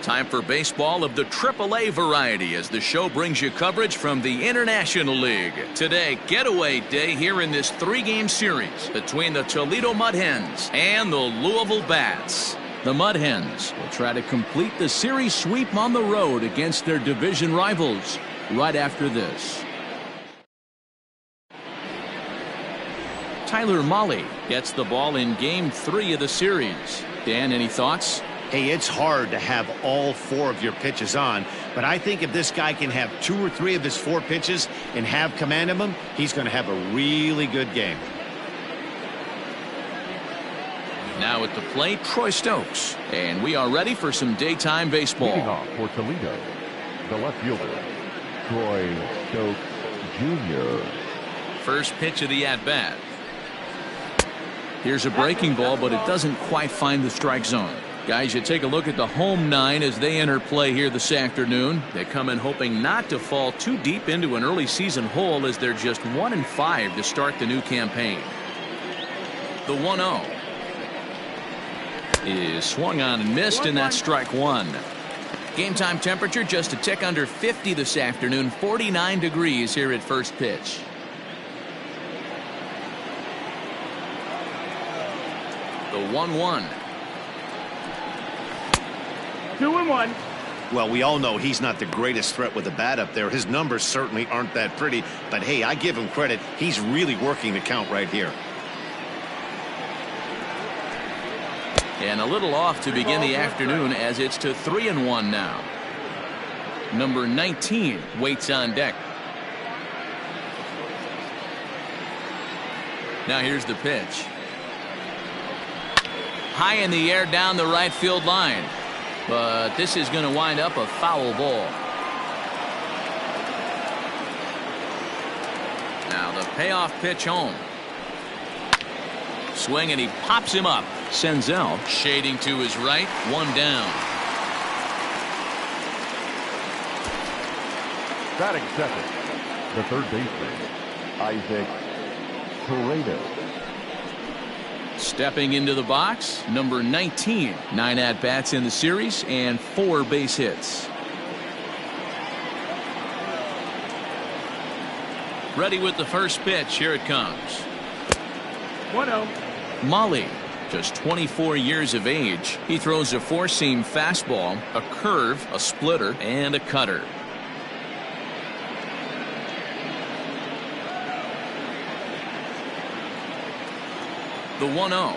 Time for baseball of the AAA variety as the show brings you coverage from the International League. Today, getaway day here in this three-game series between the Toledo Mud Hens and the Louisville Bats. The Mud Hens will try to complete the series sweep on the road against their division rivals right after this. Tyler Mahle gets the ball in Game 3 of the series. Dan, any thoughts? Hey, it's hard to have all four of your pitches on, but I think if this guy can have 2 or 3 of his 4 pitches and have command of them, he's going to have a really good game. Now at the plate, Troy Stokes. And we are ready for some daytime baseball. Leading off for Toledo, the left fielder, Troy Stokes Jr. First pitch of the at-bat. Here's a breaking ball, but it doesn't quite find the strike zone. Guys, you take a look at the home 9 as they enter play here this afternoon. They come in hoping not to fall too deep into an early season hole as they're just 1-5 to start the new campaign. The 1-0 is swung on and missed, and that's strike 1. Game time temperature just a tick under 50 this afternoon, 49 degrees here at first pitch. The 1-1. 2-1. Well, we all know he's not the greatest threat with the bat up there. His numbers certainly aren't that pretty, but hey, I give him credit. He's really working the count right here. And a little off to begin the afternoon as it's to 3-1 now. Number 19 waits on deck. Now here's the pitch. High in the air down the right field line. But this is going to wind up a foul ball. Now the payoff pitch home. Swing, and he pops him up. Senzel shading to his right. 1 down. Batting second, the third baseman, Isaac Paredes. Stepping into the box, number 19. 9 at-bats in the series and 4 base hits. Ready with the first pitch. Here it comes. 1-0. Mahle, just 24 years of age. He throws a 4-seam fastball, a curve, a splitter, and a cutter. The 1-0.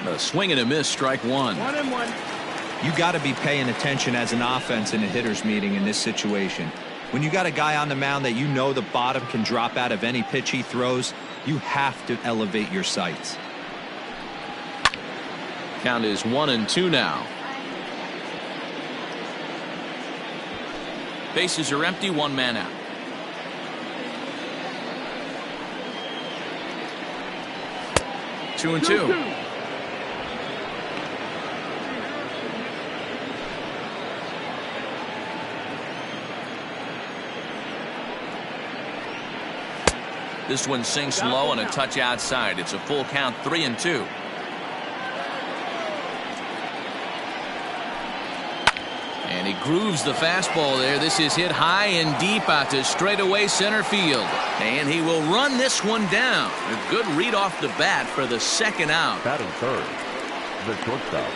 A swing and a miss, strike 1. 1-1. You got to be paying attention as an offense in a hitter's meeting in this situation. When you got a guy on the mound that you know the bottom can drop out of any pitch he throws, you have to elevate your sights. Count is 1-2 now. Bases are empty, 1 man out. Two and two. This one sinks low and a touch outside. It's a full count, 3-2. And he grooves the fastball there. This is hit high and deep out to straightaway center field. And he will run this one down. A good read off the bat for the second out. Batting third, the shortstop,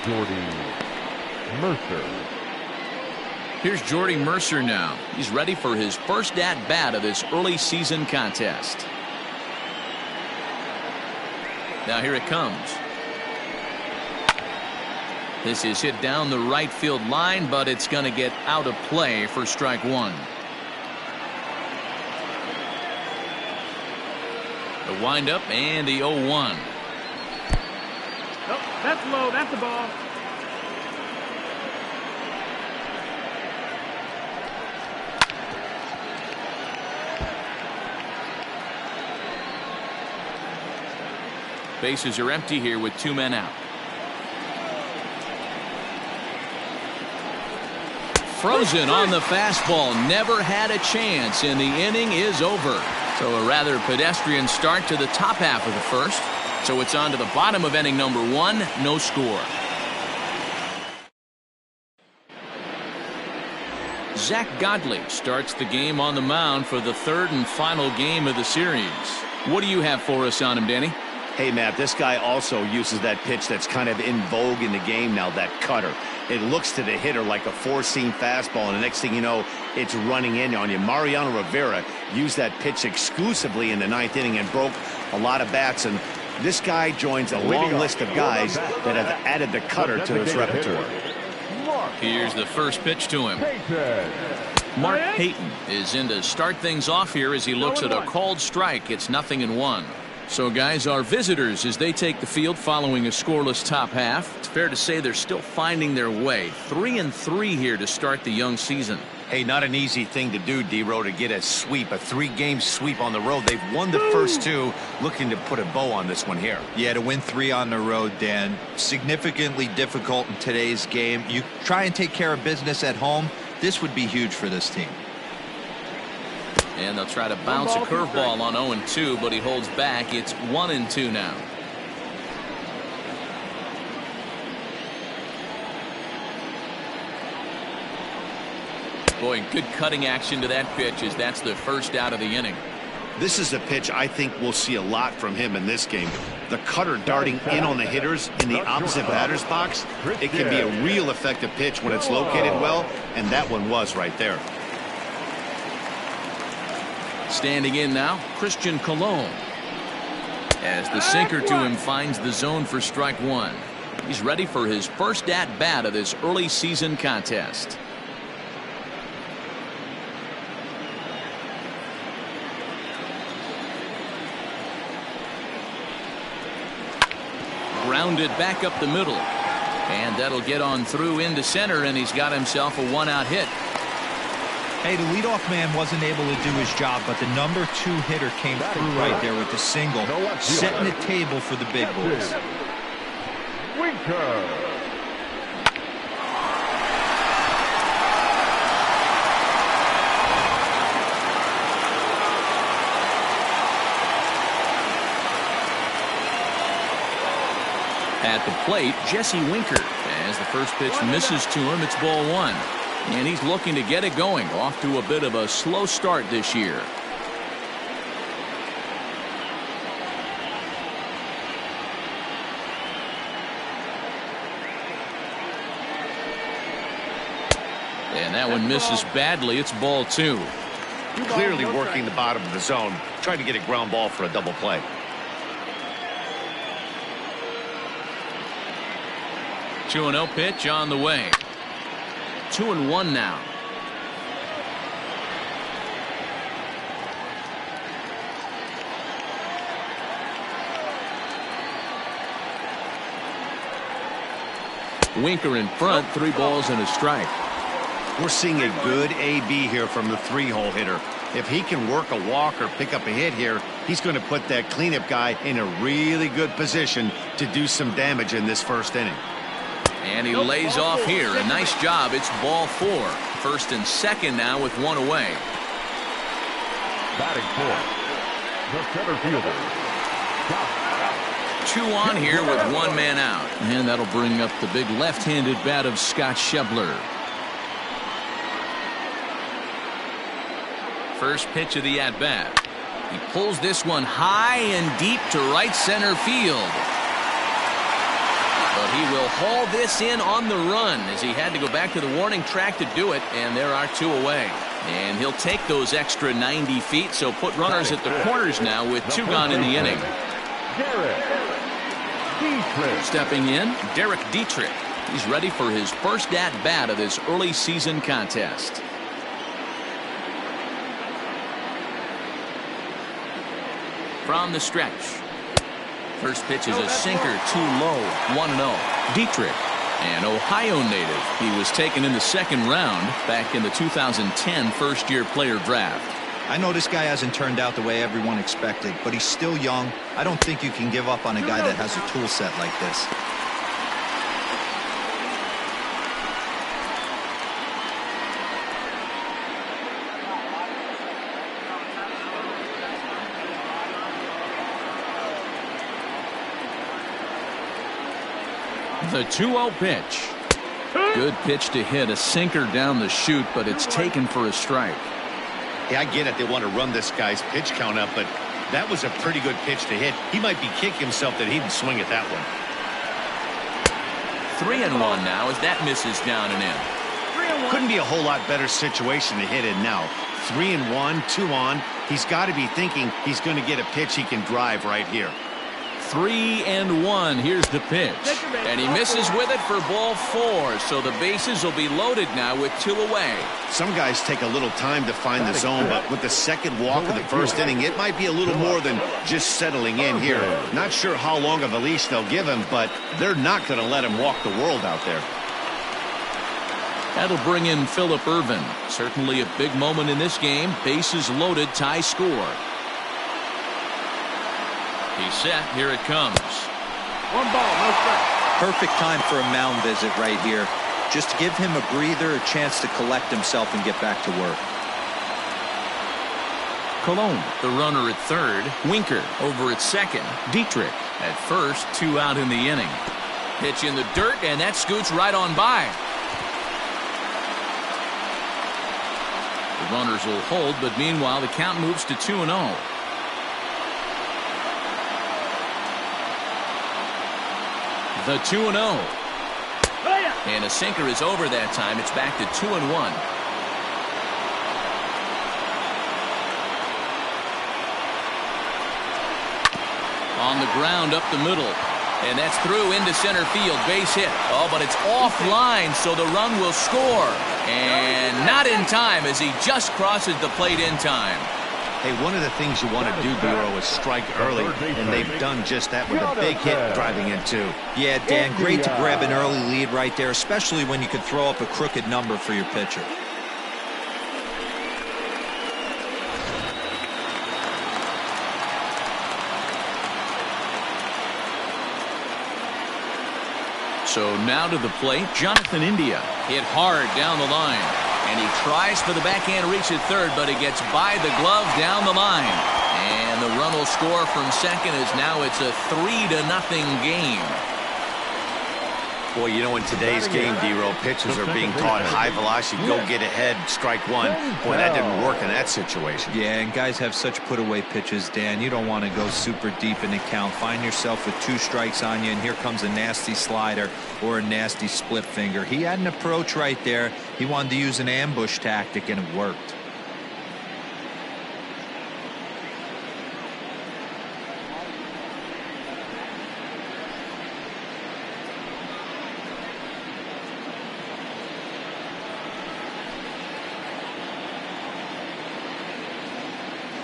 Jordy Mercer. Here's Jordy Mercer now. He's ready for his first at-bat of this early season contest. Now here it comes. This is hit down the right field line, but it's going to get out of play for strike 1. The windup and the 0-1. Oh, that's low. That's a ball. Bases are empty here with 2 men out. Frozen on the fastball. Never had a chance, and the inning is over. So a rather pedestrian start to the top half of the first. So it's on to the bottom of inning number 1. No score. Zach Godley starts the game on the mound for the third and final game of the series. What do you have for us on him, Danny? Hey, Matt, this guy also uses that pitch that's kind of in vogue in the game now, that cutter. It looks to the hitter like a four-seam fastball, and the next thing you know, it's running in on you. Mariano Rivera used that pitch exclusively in the ninth inning and broke a lot of bats, and this guy joins a long list of guys that have added the cutter to his repertoire. Here's the first pitch to him. Mark Payton is in to start things off here as he looks at a called strike. It's 0-1. So, guys, our visitors, as they take the field following a scoreless top half, it's fair to say they're still finding their way. 3-3 here to start the young season. Hey, not an easy thing to do, D-Row, to get a sweep, a three-game sweep on the road. They've won the first two, looking to put a bow on this one here. Yeah, to win 3 on the road, Dan, significantly difficult in today's game. You try and take care of business at home, this would be huge for this team. And they'll try to bounce a curveball on 0-2, but he holds back. It's 1-2 now. Boy, good cutting action to that pitch as that's the first out of the inning. This is a pitch I think we'll see a lot from him in this game. The cutter darting in on the hitters in the opposite batter's box. It can be a real effective pitch when it's located well, and that one was right there. Standing in now, Christian Colon. As the sinker to him finds the zone for strike one. He's ready for his first at-bat of this early season contest. Grounded back up the middle. And that'll get on through into center, and he's got himself a one-out hit. Hey, the leadoff man wasn't able to do his job, but the number 2 hitter came through right there with the single, setting the table for the big boys. Winker. At the plate, Jesse Winker. As the first pitch misses to him, it's ball 1. And he's looking to get it going. Off to a bit of a slow start this year. And that one misses badly. It's ball 2. Clearly working the bottom of the zone, trying to get a ground ball for a double play. Two 2-0 pitch on the way. 2-1 now. Winker in front, 3 balls and a strike. We're seeing a good AB here from the 3-hole hitter. If he can work a walk or pick up a hit here, he's going to put that cleanup guy in a really good position to do some damage in this first inning. And he lays off here. A nice job. It's ball 4. First and second now with 1 away. Batting fourth, the center fielder. 2 on here with 1 man out. And that'll bring up the big left-handed bat of Scott Schebler. First pitch of the at-bat. He pulls this one high and deep to right center field. But he will haul this in on the run as he had to go back to the warning track to do it, and there are 2 away. And he'll take those extra 90 feet, so put runners at the corners now with 2 gone in the inning. Stepping in, Derek Dietrich. He's ready for his first at-bat of this early season contest. From the stretch. First pitch is a sinker, too low, 1-0. Dietrich, an Ohio native. He was taken in the second round back in the 2010 first-year player draft. I know this guy hasn't turned out the way everyone expected, but he's still young. I don't think you can give up on a guy that has a tool set like this. The 2-0 pitch. Good pitch to hit, a sinker down the chute, but it's taken for a strike. Yeah, I get it. They want to run this guy's pitch count up, but that was a pretty good pitch to hit. He might be kicking himself that he didn't swing at that one. 3-1 now as that misses down and in. Couldn't be a whole lot better situation to hit in now. 3-1, 2 on. He's got to be thinking he's going to get a pitch he can drive right here. 3-1. Here's the pitch. And he misses with it for ball 4. So the bases will be loaded now with 2 away. Some guys take a little time to find the zone, but with the second walk of the first inning, it might be a little more than just settling in here. Not sure how long of a leash they'll give him, but they're not going to let him walk the world out there. That'll bring in Phillip Ervin. Certainly a big moment in this game. Bases loaded, tie score. He's set. Here it comes. 1 ball, no strike. Perfect time for a mound visit right here. Just to give him a breather, a chance to collect himself and get back to work. Colon, the runner at third. Winker over at second. Dietrich at first. 2 out in the inning. Pitch in the dirt, and that scoots right on by. The runners will hold, but meanwhile the count moves to 2-0. The 2-0. And a sinker is over that time. It's back to 2-1. On the ground up the middle. And that's through into center field. Base hit. Oh, but it's offline, so the run will score. And not in time as he just crosses the plate in time. Hey, one of the things you want to do, Bureau, is strike early, and they've done just that with a big hit driving in 2. Yeah, Dan, great to grab an early lead right there, especially when you could throw up a crooked number for your pitcher. So now to the plate, Jonathan India. Hit hard down the line. And he tries for the backhand reach at third, but he gets by the glove down the line. And the run will score from second as now it's a 3-0 game. Boy, you know, in today's game, D-Row, pitchers are being taught high velocity, go get ahead, strike 1. Boy, that didn't work in that situation. Yeah, and guys have such put-away pitches, Dan. You don't want to go super deep in the count. Find yourself with 2 strikes on you, and here comes a nasty slider or a nasty split finger. He had an approach right there. He wanted to use an ambush tactic, and it worked.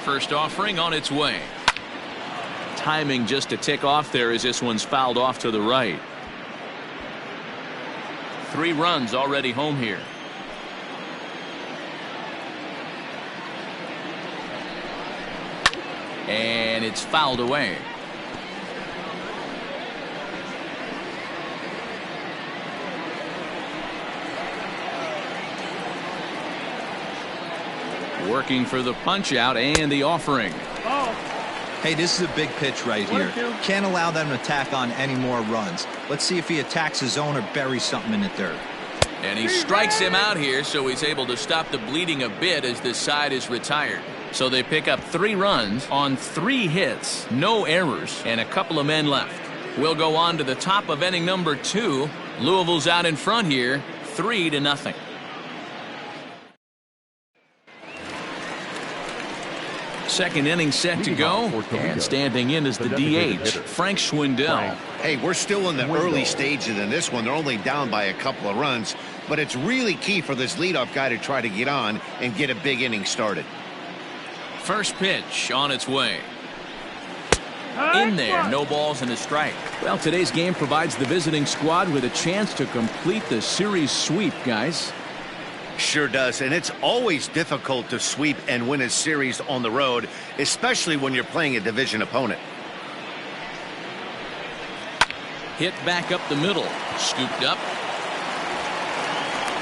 First offering on its way. Timing just a tick off there as this one's fouled off to the right. 3 runs already home here. And it's fouled away. Working for the punch out and the offering. Oh. Hey, this is a big pitch right here. Can't allow them to tack on any more runs. Let's see if he attacks his zone or buries something in the dirt. And he strikes him out here, so he's able to stop the bleeding a bit as this side is retired. So they pick up 3 runs on 3 hits, no errors, and a couple of men left. We'll go on to the top of inning number 2. Louisville's out in front here, 3-0. Second inning set to go, and standing in is the DH, Frank Schwindel. Hey, we're still in the early stages in this one. They're only down by a couple of runs, but it's really key for this leadoff guy to try to get on and get a big inning started. First pitch on its way. In there, no balls and a strike. Well, today's game provides the visiting squad with a chance to complete the series sweep, guys. Sure does, and it's always difficult to sweep and win a series on the road, especially when you're playing a division opponent. Hit back up the middle, scooped up.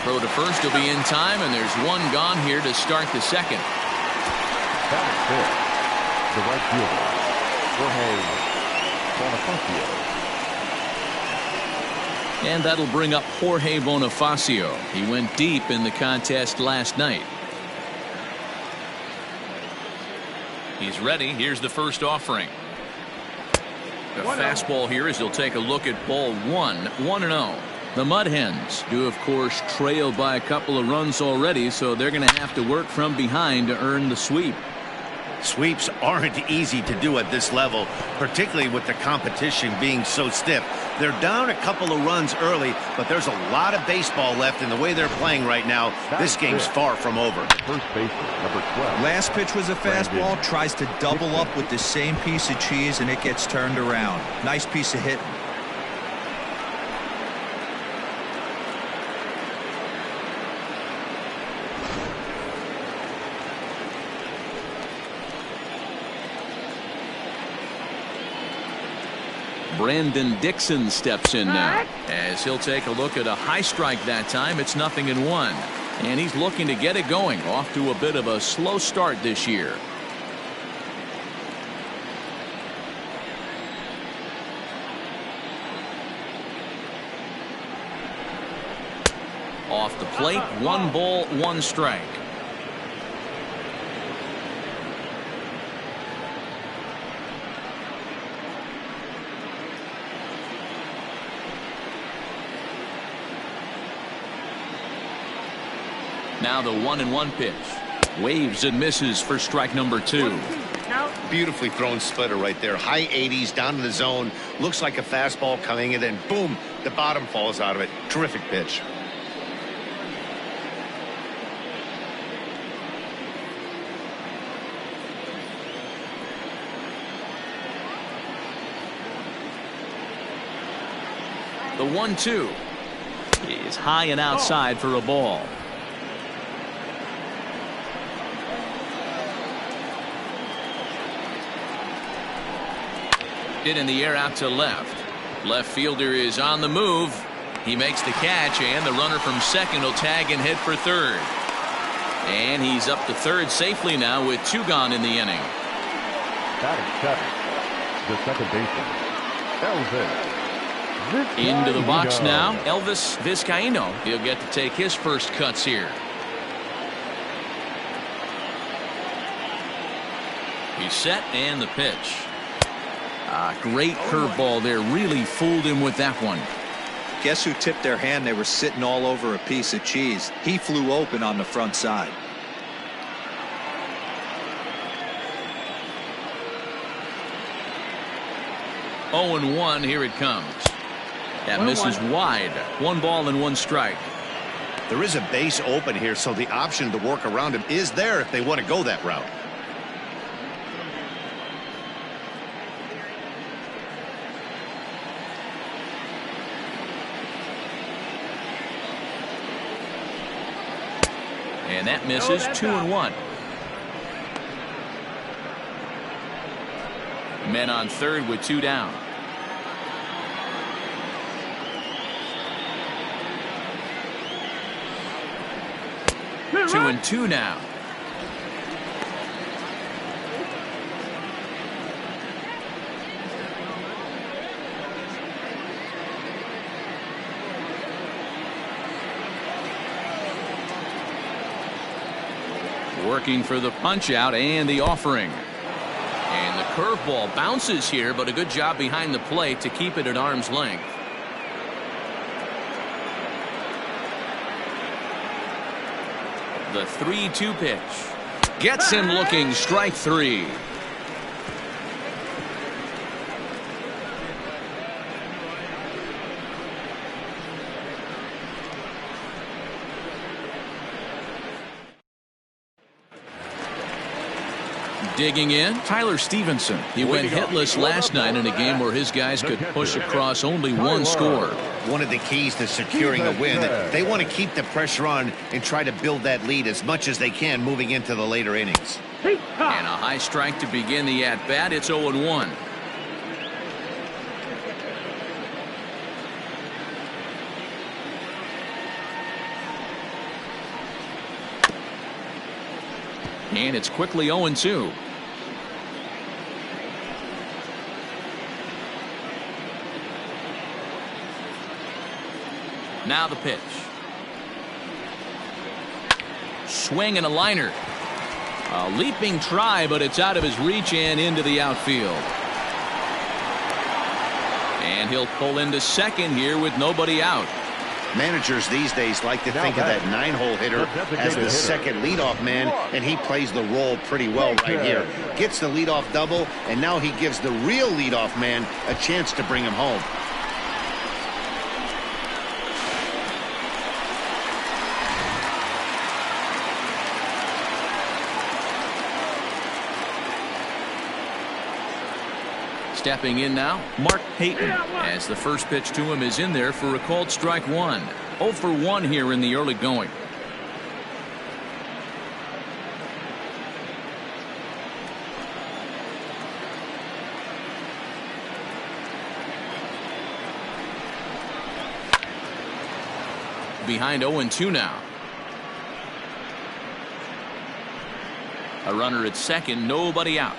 Throw to first will be in time, and there's 1 gone here to start the second. That is fair. The right fielder, Jorge Bonifacio. And that'll bring up Jorge Bonifacio. He went deep in the contest last night. He's ready. Here's the first offering. The fastball here as he'll take a look at ball 1-0. The Mud Hens do, of course, trail by a couple of runs already, so they're going to have to work from behind to earn the sweep. Sweeps aren't easy to do at this level, particularly with the competition being so stiff. They're down a couple of runs early, but there's a lot of baseball left in the way they're playing right now. This game's far from over. First baseman, number 12. Last pitch was a fastball, tries to double up with the same piece of cheese, and it gets turned around. Nice piece of hitting. Brandon Dixon steps in now as he'll take a look at a high strike that time. It's 0-1, and he's looking to get it going. Off to a bit of a slow start this year. Off the plate, 1 ball, 1 strike. Now the 1-1 pitch. Waves and misses for strike number 2. Beautifully thrown splitter right there. High 80s down to the zone. Looks like a fastball coming, and then boom, the bottom falls out of it. Terrific pitch. The 1-2 is high and outside for a ball. Hit in the air out to left. Left fielder is on the move. He makes the catch, and the runner from second will tag and head for third. And he's up to third safely now with 2 gone in the inning. Batting 7, the second baseman, Elvis. Into the box now, Elvis Vizcaino. He'll get to take his first cuts here. He's set, and the pitch. Great curveball there. Really fooled him with that one. Guess who tipped their hand? They were sitting all over a piece of cheese. He flew open on the front side. Oh, 0-1. Here it comes. That misses wide. 1 ball and 1 strike. There is a base open here, so the option to work around him is there if they want to go that route. And that misses. 2-1. Men on third with 2 down. 2-2 now. Working for the punch out and the offering. And the curveball bounces here, but a good job behind the plate to keep it at arm's length. The 3-2 pitch. Gets him looking. Strike 3. Digging in, Tyler Stevenson. He went hitless last night in a game where his guys could push across only 1 score. One of the keys to securing a win, they want to keep the pressure on and try to build that lead as much as they can moving into the later innings. And a high strike to begin the at-bat. It's 0-1. And it's quickly 0-2. Now the pitch. Swing and a liner. A leaping try, but it's out of his reach and into the outfield. And he'll pull into second here with nobody out. Managers these days like to think of that 9-hole hitter as the second leadoff man, and he plays the role pretty well right here. Gets the leadoff double, and now he gives the real leadoff man a chance to bring him home. Stepping in now, Mark Payton, as the first pitch to him is in there for a called strike one. 0 for 1 here in the early going. Behind 0-2 now. A runner at second, nobody out.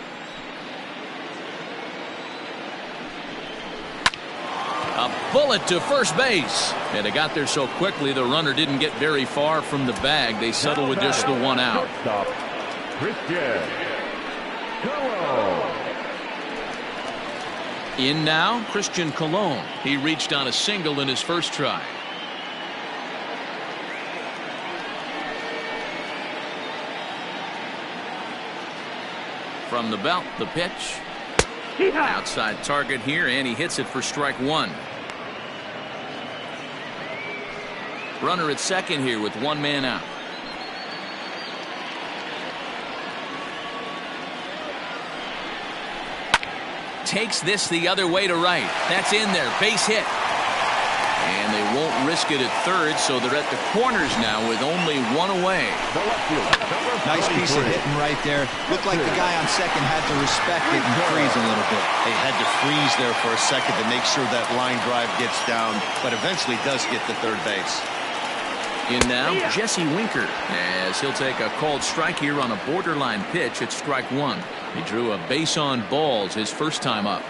A bullet to first base. And it got there so quickly the runner didn't get very far from the bag. They settled with just the one out. In now, Christian Colon. He reached on a single in his first try. From the belt, the pitch. Outside target here, and he hits it for strike one. Runner at second here with one man out. Takes this the other way to right. That's in there. Base hit. And they won't risk it at third, so they're at the corners now with only one away. Nice piece of hitting right there. Looked like the guy on second had to respect it and freeze a little bit. They had to freeze there for a second to make sure that line drive gets down, but eventually does get to third base. In now, Jesse Winker, as he'll take a called strike here on a borderline pitch at strike one. He drew a base on balls his first time up.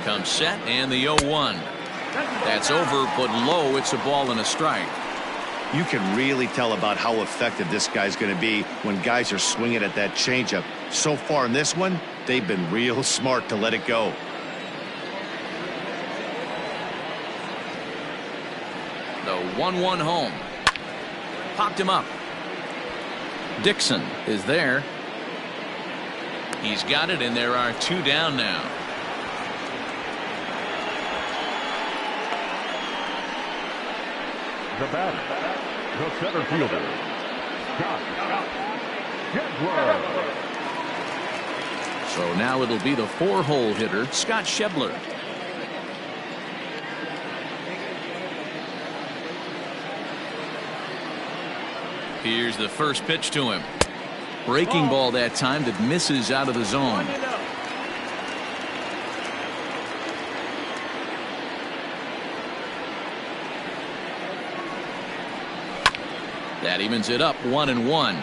Comes set, and the 0-1. That's over, but low. It's a ball and a strike. You can really tell about how effective this guy's going to be when guys are swinging at that changeup. So far in this one, they've been real smart to let it go. The 1-1 home. Popped him up. Dixon is there. He's got it, and there are two down now. The batter, the center fielder, Scott Shebler. So now it'll be the 4-hole hitter, Scott Shebler. Here's the first pitch to him. Breaking ball that time that misses out of the zone. That evens it up 1-1.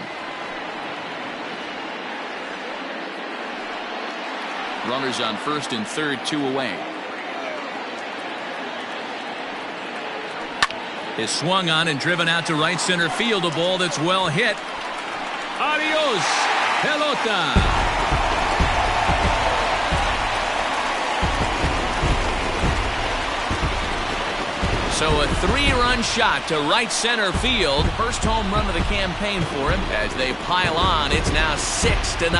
Runners on first and third, 2 away. Is swung on and driven out to right center field. A ball that's well hit. Adios, pelota. So a 3-run shot to right center field. First home run of the campaign for him. As they pile on, it's now 6-0.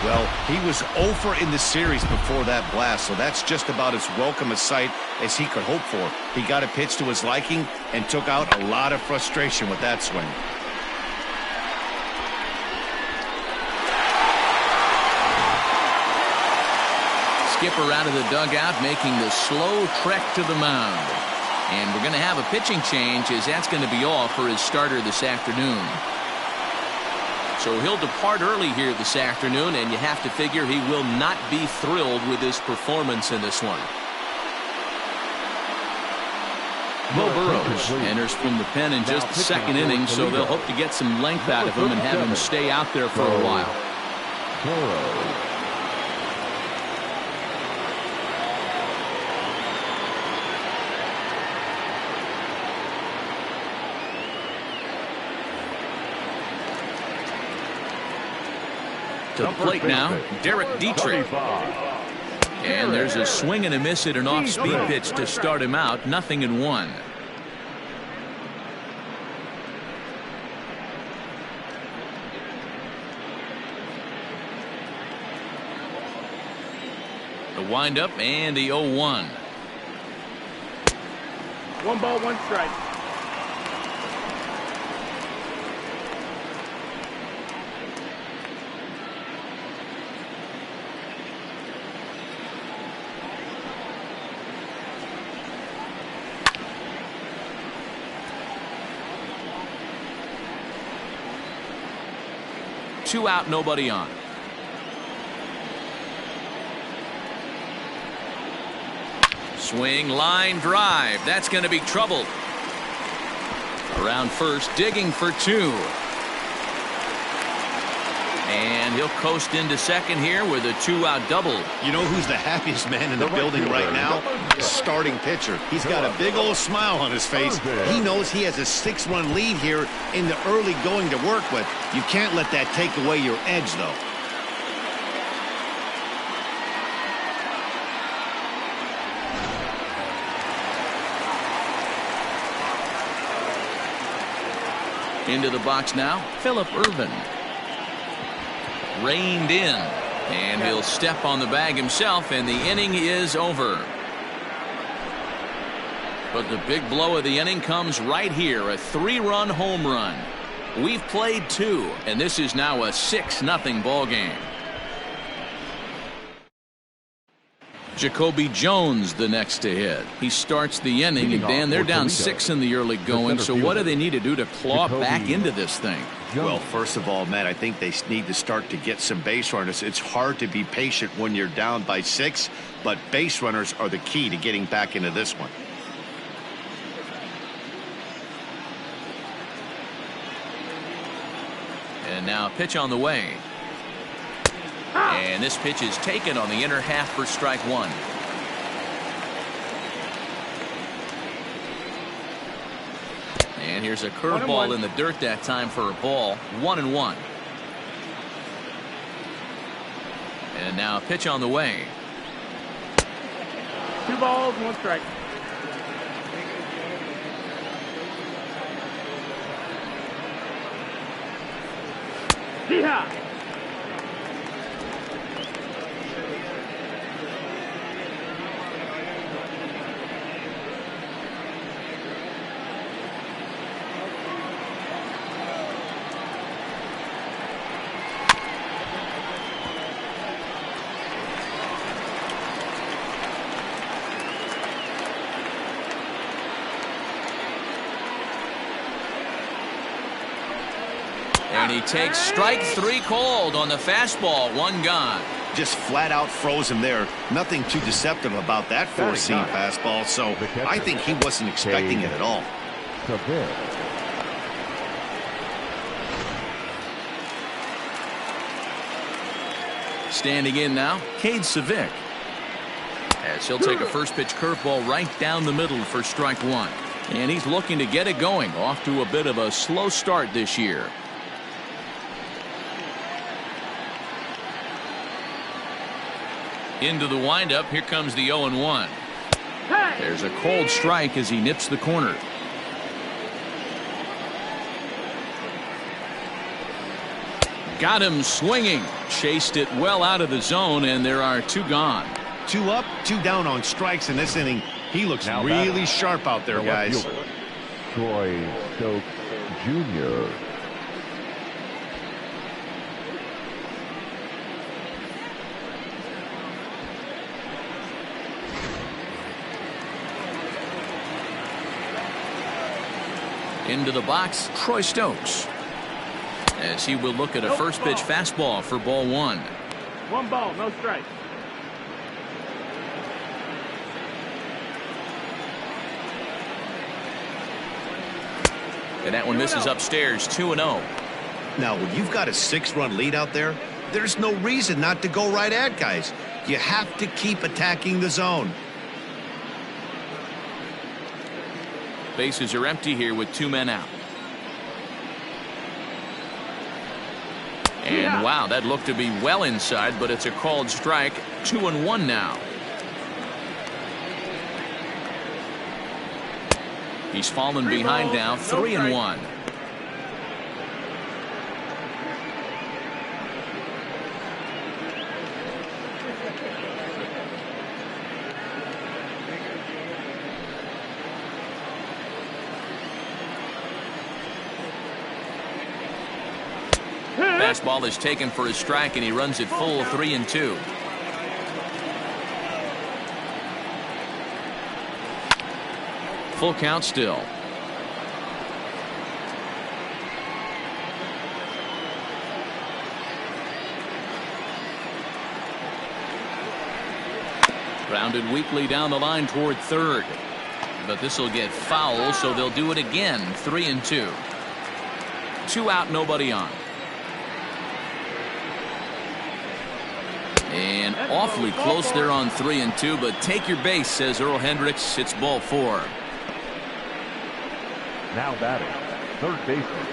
Well, he was over in the series before that blast, so that's just about as welcome a sight as he could hope for. He got a pitch to his liking and took out a lot of frustration with that swing. Skipper out of the dugout, making the slow trek to the mound. And we're going to have a pitching change, as that's going to be off for his starter this afternoon. So he'll depart early here this afternoon, and you have to figure he will not be thrilled with his performance in this one. Mo Burrows Incomplete. Enters from the pen in just the second inning, so they'll hope to get some length out of him and have him stay out there for a while. To the plate now, Derek Dietrich. And there's a swing and a miss at an off-speed pitch to start him out. 0-1. The windup and the 0-1. 1 ball, 1 strike. Two out, nobody on. Swing, line drive. That's going to be trouble. Around first, digging for 2. And he'll coast into second here with a 2-out double. You know who's the happiest man in the building right now? The starting pitcher. He's got a big old smile on his face. He knows he has a 6-run lead here in the early going to work with. You can't let that take away your edge, though. Into the box now, Phillip Ervin. Reined in, and he'll step on the bag himself, and the inning is over. But the big blow of the inning comes right here, a 3-run home run. We've played 2, and this is now a 6-0 ball game. Jacoby Jones the next to hit. He starts the inning, and Dan, they're down 6 in the early going, so what do they need to do to claw back into this thing? Well, first of all, Matt, I think they need to start to get some base runners. It's hard to be patient when you're down by 6, but base runners are the key to getting back into this one. And now a pitch on the way. And this pitch is taken on the inner half for strike 1. And here's a curveball in the dirt that time for a ball. 1-1. And now a pitch on the way. 2 balls, 1 strike. Yeehaw! And he takes strike 3 called on the fastball. 1 gone. Just flat out froze him there. Nothing too deceptive about that 4-seam fastball, so I think he wasn't expecting it at all. Standing in now, Cade Savick. As he'll take a first pitch curveball right down the middle for strike 1. And he's looking to get it going. Off to a bit of a slow start this year. Into the windup. Here comes the 0-1. There's a cold strike as he nips the corner. Got him swinging. Chased it well out of the zone, and there are 2 gone. 2 up, 2 down on strikes in this inning. He looks really sharp out there, guys. Troy Stokes Jr. Into the box, Troy Stokes. As he will look at a first pitch fastball for ball 1. 1 ball, no strike. And that one misses upstairs, 2-0. Now, when you've got a 6-run lead out there, there's no reason not to go right at guys. You have to keep attacking the zone. Bases are empty here with 2 men out. And wow, that looked to be well inside, but it's a called strike. 2-1 now. He's fallen behind now, 3-1. Fastball is taken for a strike, and he runs it full, 3-2. Full count still. Grounded weakly down the line toward third. But this will get foul, so they'll do it again, 3-2. 2 out, nobody on. And awfully close there on 3-2, but take your base, says Earl Hendricks. It's ball 4. Now batting, third baseman,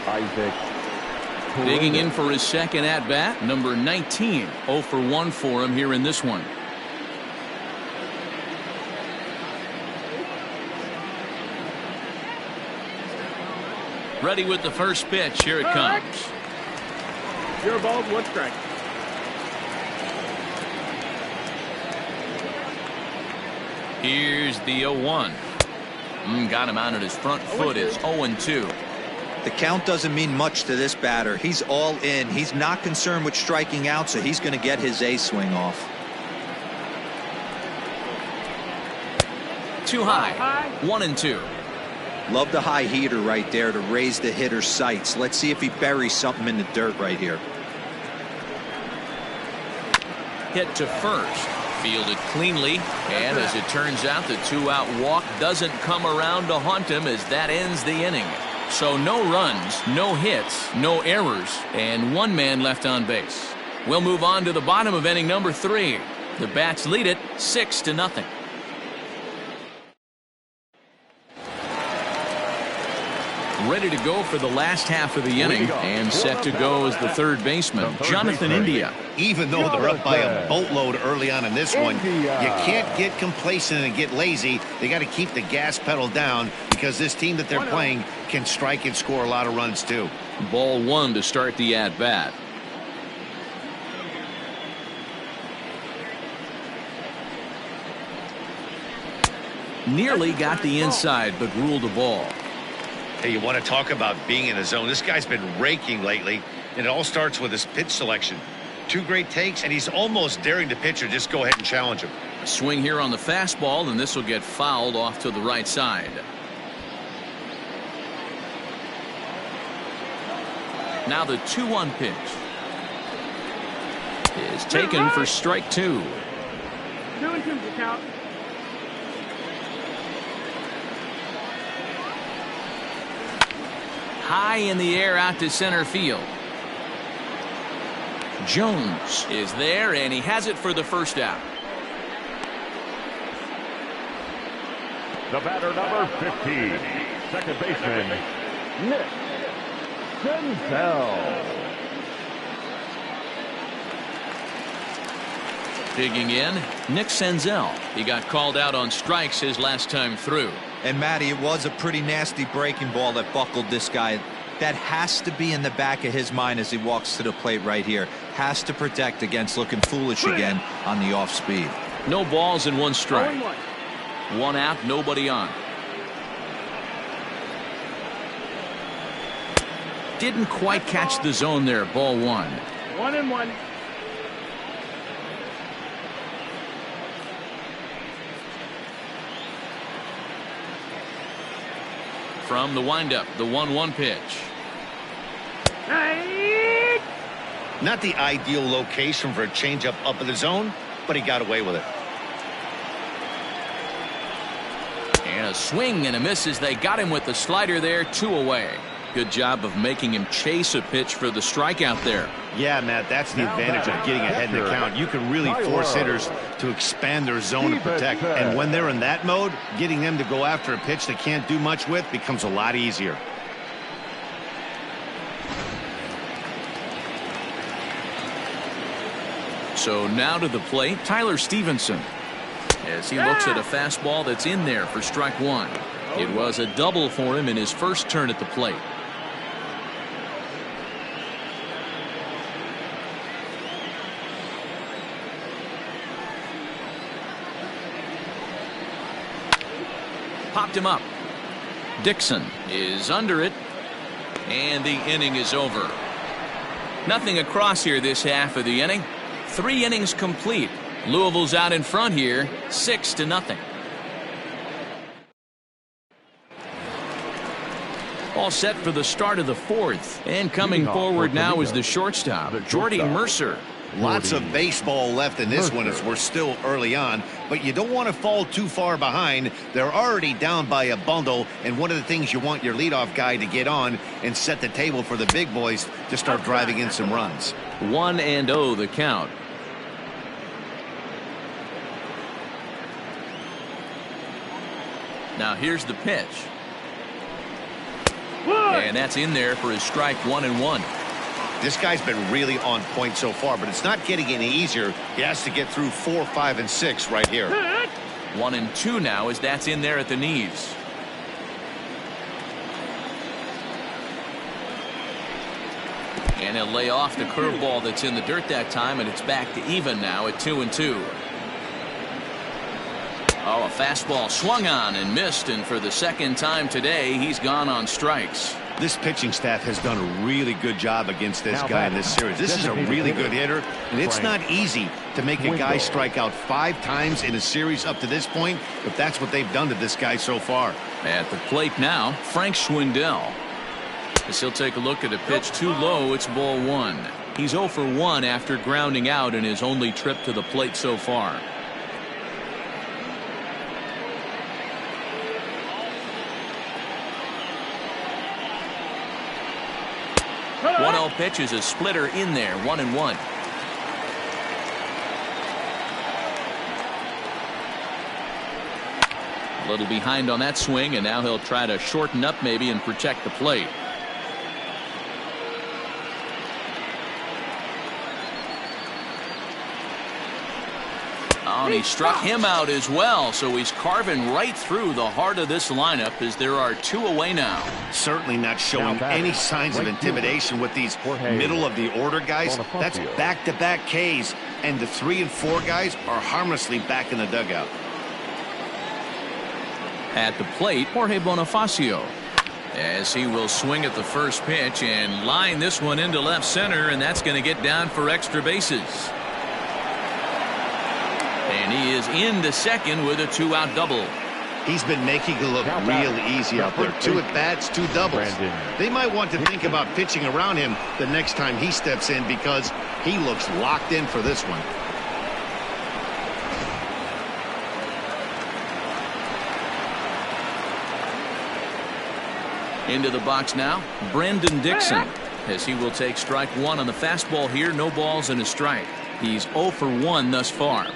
Isaac. Digging in for his second at-bat, number 19. 0 for 1 for him here in this one. Ready with the first pitch. Here it comes. 0 balls, 1 strike. Here's the 0-1. Got him out at his front foot. It's 0-2. The count doesn't mean much to this batter. He's all in. He's not concerned with striking out, so he's going to get his A swing off. Too high. 1-2. Love the high heater right there to raise the hitter's sights. Let's see if he buries something in the dirt right here. Hit to first. Fielded cleanly, and as it turns out, the 2-out walk doesn't come around to haunt him as that ends the inning. So no runs, no hits, no errors, and 1 man left on base. We'll move on to the bottom of inning number 3. The Bats lead it 6-0. Ready to go for the last half of the inning, and set to go as the third baseman, Jonathan India. Even though they're up by a boatload early on in this one, you can't get complacent and get lazy. They got to keep the gas pedal down, because this team that they're playing can strike and score a lot of runs too. Ball 1 to start the at-bat. Nearly got the inside, but ruled a ball. Hey, you want to talk about being in the zone? This guy's been raking lately, and it all starts with his pitch selection. 2 great takes, and he's almost daring the pitcher just go ahead and challenge him. A swing here on the fastball, and this will get fouled off to the right side. Now the 2-1 pitch is taken for strike 2. 2-2 to count. High in the air out to center field. Jones is there, and he has it for the first out. The batter, number 15, second baseman, Nick Senzel. Digging in, Nick Senzel. He got called out on strikes his last time through. And Matty, it was a pretty nasty breaking ball that buckled this guy. That has to be in the back of his mind as he walks to the plate right here. Has to protect against looking foolish again on the off speed. No balls and 1 strike. 1 out, nobody on. Didn't quite catch the zone there. Ball 1. 1-1. From the windup, the 1-1 pitch. Not the ideal location for a changeup up in the zone, but he got away with it. And a swing and a miss as they got him with the slider there, 2 away. Good job of making him chase a pitch for the strikeout there. Yeah, Matt, that's the advantage of getting ahead in the count. You can really force hitters to expand their zone to protect. And when they're in that mode, getting them to go after a pitch they can't do much with becomes a lot easier. So now to the plate, Tyler Stevenson, as he looks at a fastball that's in there for strike 1. It was a double for him in his first turn at the plate. Popped him up. Dixon is under it, and the inning is over. Nothing across here this half of the inning. 3 innings complete. Louisville's out in front here, 6-0. All set for the start of the 4th, and coming forward now is the shortstop, Jordy Mercer. Lots of baseball left in this one as we're still early on, but you don't want to fall too far behind. They're already down by a bundle, and one of the things you want your leadoff guy to get on and set the table for the big boys to start driving in some runs. 1-0 the count. Now here's the pitch. And that's in there for his strike 1-1. This guy's been really on point so far, but it's not getting any easier. He has to get through 4, 5, and 6 right here. 1-2 now as that's in there at the knees. And he'll lay off the curveball that's in the dirt that time, and it's back to even now at 2-2. Oh, a fastball swung on and missed, and for the second time today, he's gone on strikes. This pitching staff has done a really good job against this guy in this series. This is a really good hitter, and it's not easy to make a guy strike out 5 times in a series up to this point, but that's what they've done to this guy so far. At the plate now, Frank Schwindel. As he'll take a look at a pitch too low, it's ball 1. He's 0 for 1 after grounding out in his only trip to the plate so far. One 1-0 pitch is a splitter in there, 1-1. A little behind on that swing, and now he'll try to shorten up maybe and protect the plate. Oh, and he struck him out as well, so he's carving right through the heart of this lineup as there are 2 away now. Certainly not showing any signs of intimidation with these middle of the order guys. That's back-to-back Ks, and the 3 and 4 guys are harmlessly back in the dugout. At the plate, Jorge Bonifacio, as he will swing at the first pitch and line this one into left center, and that's going to get down for extra bases. And he is into second with a 2-out double. He's been making it look real easy out there. 2 at-bats, 2 doubles. They might want to think about pitching around him the next time he steps in because he looks locked in for this one. Into the box now, Brandon Dixon, as he will take strike 1 on the fastball here. No balls and a strike. He's 0 for 1 thus far.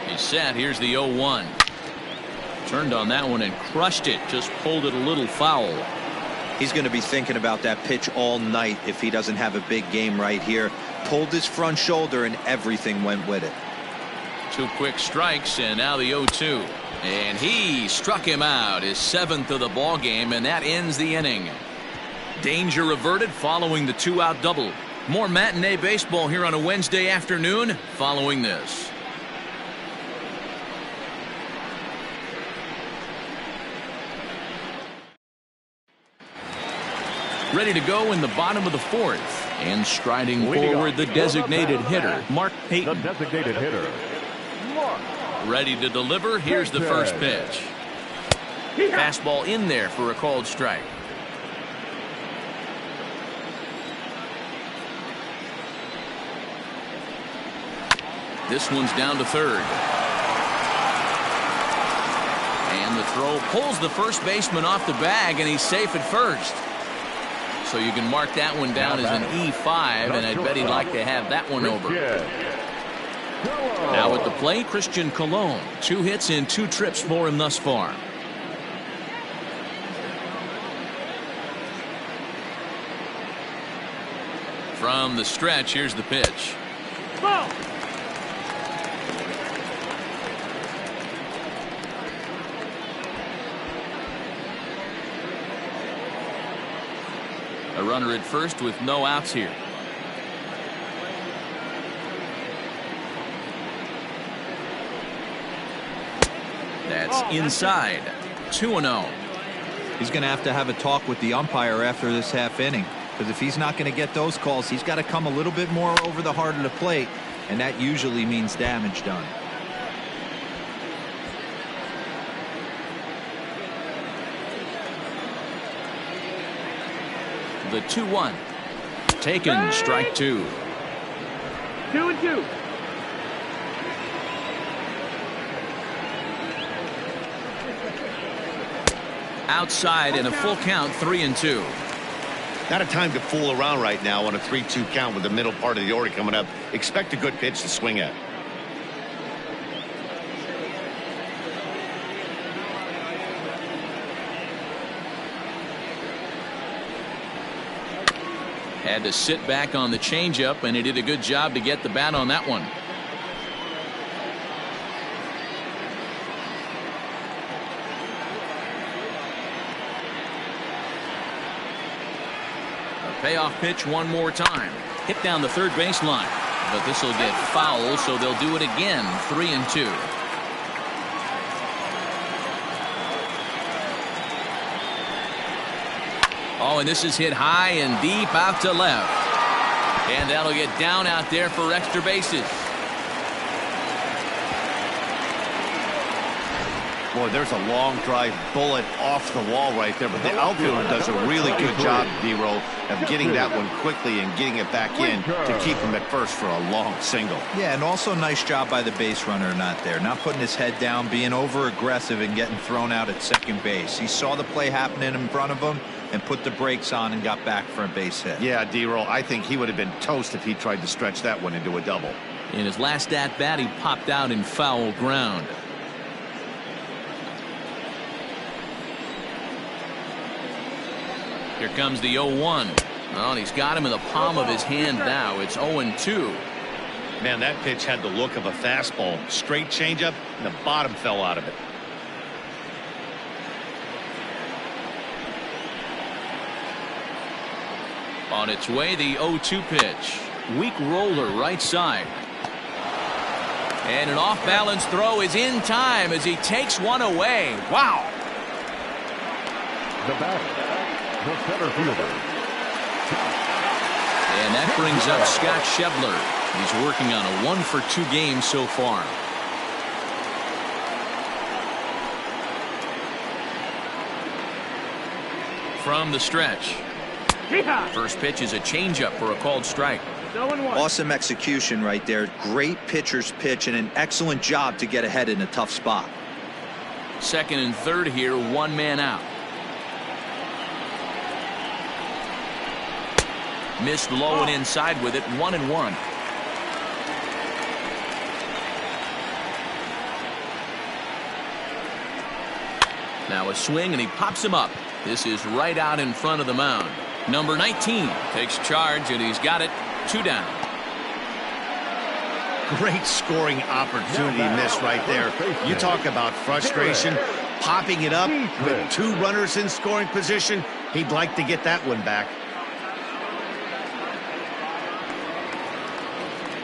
He's set. Here's the 0-1. Turned on that one and crushed it. Just pulled it a little foul. He's going to be thinking about that pitch all night if he doesn't have a big game right here. Pulled his front shoulder and everything went with it. 2 quick strikes, and now the 0-2. And he struck him out, his 7th of the ball game, and that ends the inning. Danger averted following the 2-out double. More matinee baseball here on a Wednesday afternoon following this. Ready to go in the bottom of the 4th. And striding forward, the designated hitter, Mark Payton. The designated hitter, Mark. Ready to deliver. Here's the first pitch. Fastball in there for a called strike. This one's down to third. And the throw pulls the first baseman off the bag, and he's safe at first. So you can mark that one down as an E5, and I bet he'd like to have that one over. Now at the plate, Christian Colon. 2 hits in 2 trips for him thus far. From the stretch, here's the pitch. Ball. A runner at first with no outs here. That's inside. 2-0. He's going to have a talk with the umpire after this half inning, because if he's not going to get those calls, he's got to come a little bit more over the heart of the plate, and that usually means damage done. The 2-1. Taken. Strike 2. 2-2. Outside in a full count. 3-2. Not a time to fool around right now on a 3-2 count with the middle part of the order coming up. Expect a good pitch to swing at. Had to sit back on the changeup, and he did a good job to get the bat on that one. A payoff pitch one more time. Hit down the third baseline, but this will get foul, so they'll do it again. 3-2. Oh, and this is hit high and deep out to left. And that'll get down out there for extra bases. Boy, there's a long drive bullet off the wall right there, but the outfielder does a really good job, D-Roll, of getting that one quickly and getting it back in to keep him at first for a long single. Yeah, and also nice job by the base runner not there, not putting his head down, being over aggressive and getting thrown out at second base. He saw the play happening in front of him and put the brakes on and got back for a base hit. Yeah, D-Roll, I think he would have been toast if he tried to stretch that one into a double. In his last at bat, he popped out in foul ground. Here comes the 0-1. Well, and he's got him in the palm of his hand now. It's 0-2. Man, that pitch had the look of a fastball. Straight changeup, and the bottom fell out of it. On its way, the 0-2 pitch. Weak roller right side. And an off-balance throw is in time as he takes one away. Wow. The batter, the center fielder. And that brings up Scott Schebler. He's working on a 1-for-2 game so far. From the stretch. First pitch is a changeup for a called strike. Awesome execution right there. Great pitcher's pitch and an excellent job to get ahead in a tough spot. Second and third here, 1 man out. Missed low and inside with it. 1-1. Now a swing and he pops him up. This is right out in front of the mound. Number 19 takes charge, and he's got it. 2 down. Great scoring opportunity missed right there. You talk about frustration, popping it up with 2 runners in scoring position. He'd like to get that one back.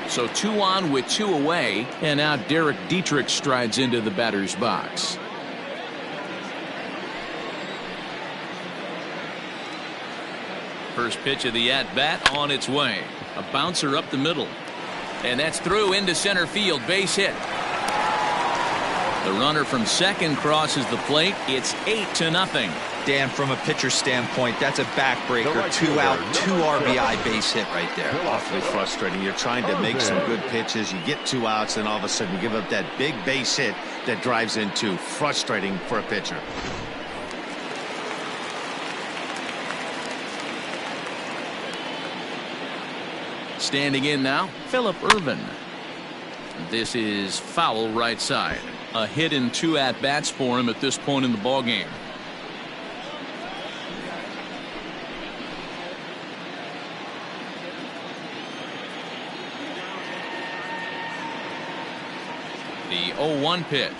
So 2 on with 2 away, and now Derek Dietrich strides into the batter's box. First pitch of the at-bat on its way. A bouncer up the middle. And that's through into center field. Base hit. The runner from second crosses the plate. It's 8-0. Dan, from a pitcher standpoint, that's a backbreaker. 2 out, 2 RBI base hit right there. Awfully frustrating. You're trying to make some good pitches. You get 2 outs, and all of a sudden you give up that big base hit that drives in 2. Frustrating for a pitcher. Standing in now, Phillip Ervin. This is foul right side. A hit in 2 at-bats for him at this point in the ballgame. The 0-1 pitch.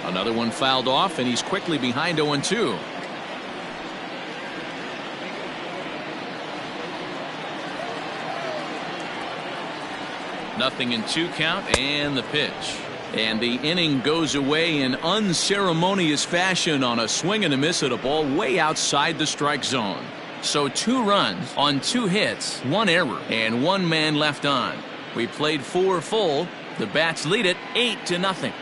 Another one fouled off, and he's quickly behind 0-2. Nothing in 2 count, and the pitch. And the inning goes away in unceremonious fashion on a swing and a miss at a ball way outside the strike zone. So 2 runs on 2 hits, 1 error, and 1 man left on. We played 4 full. The Bats lead it 8-0.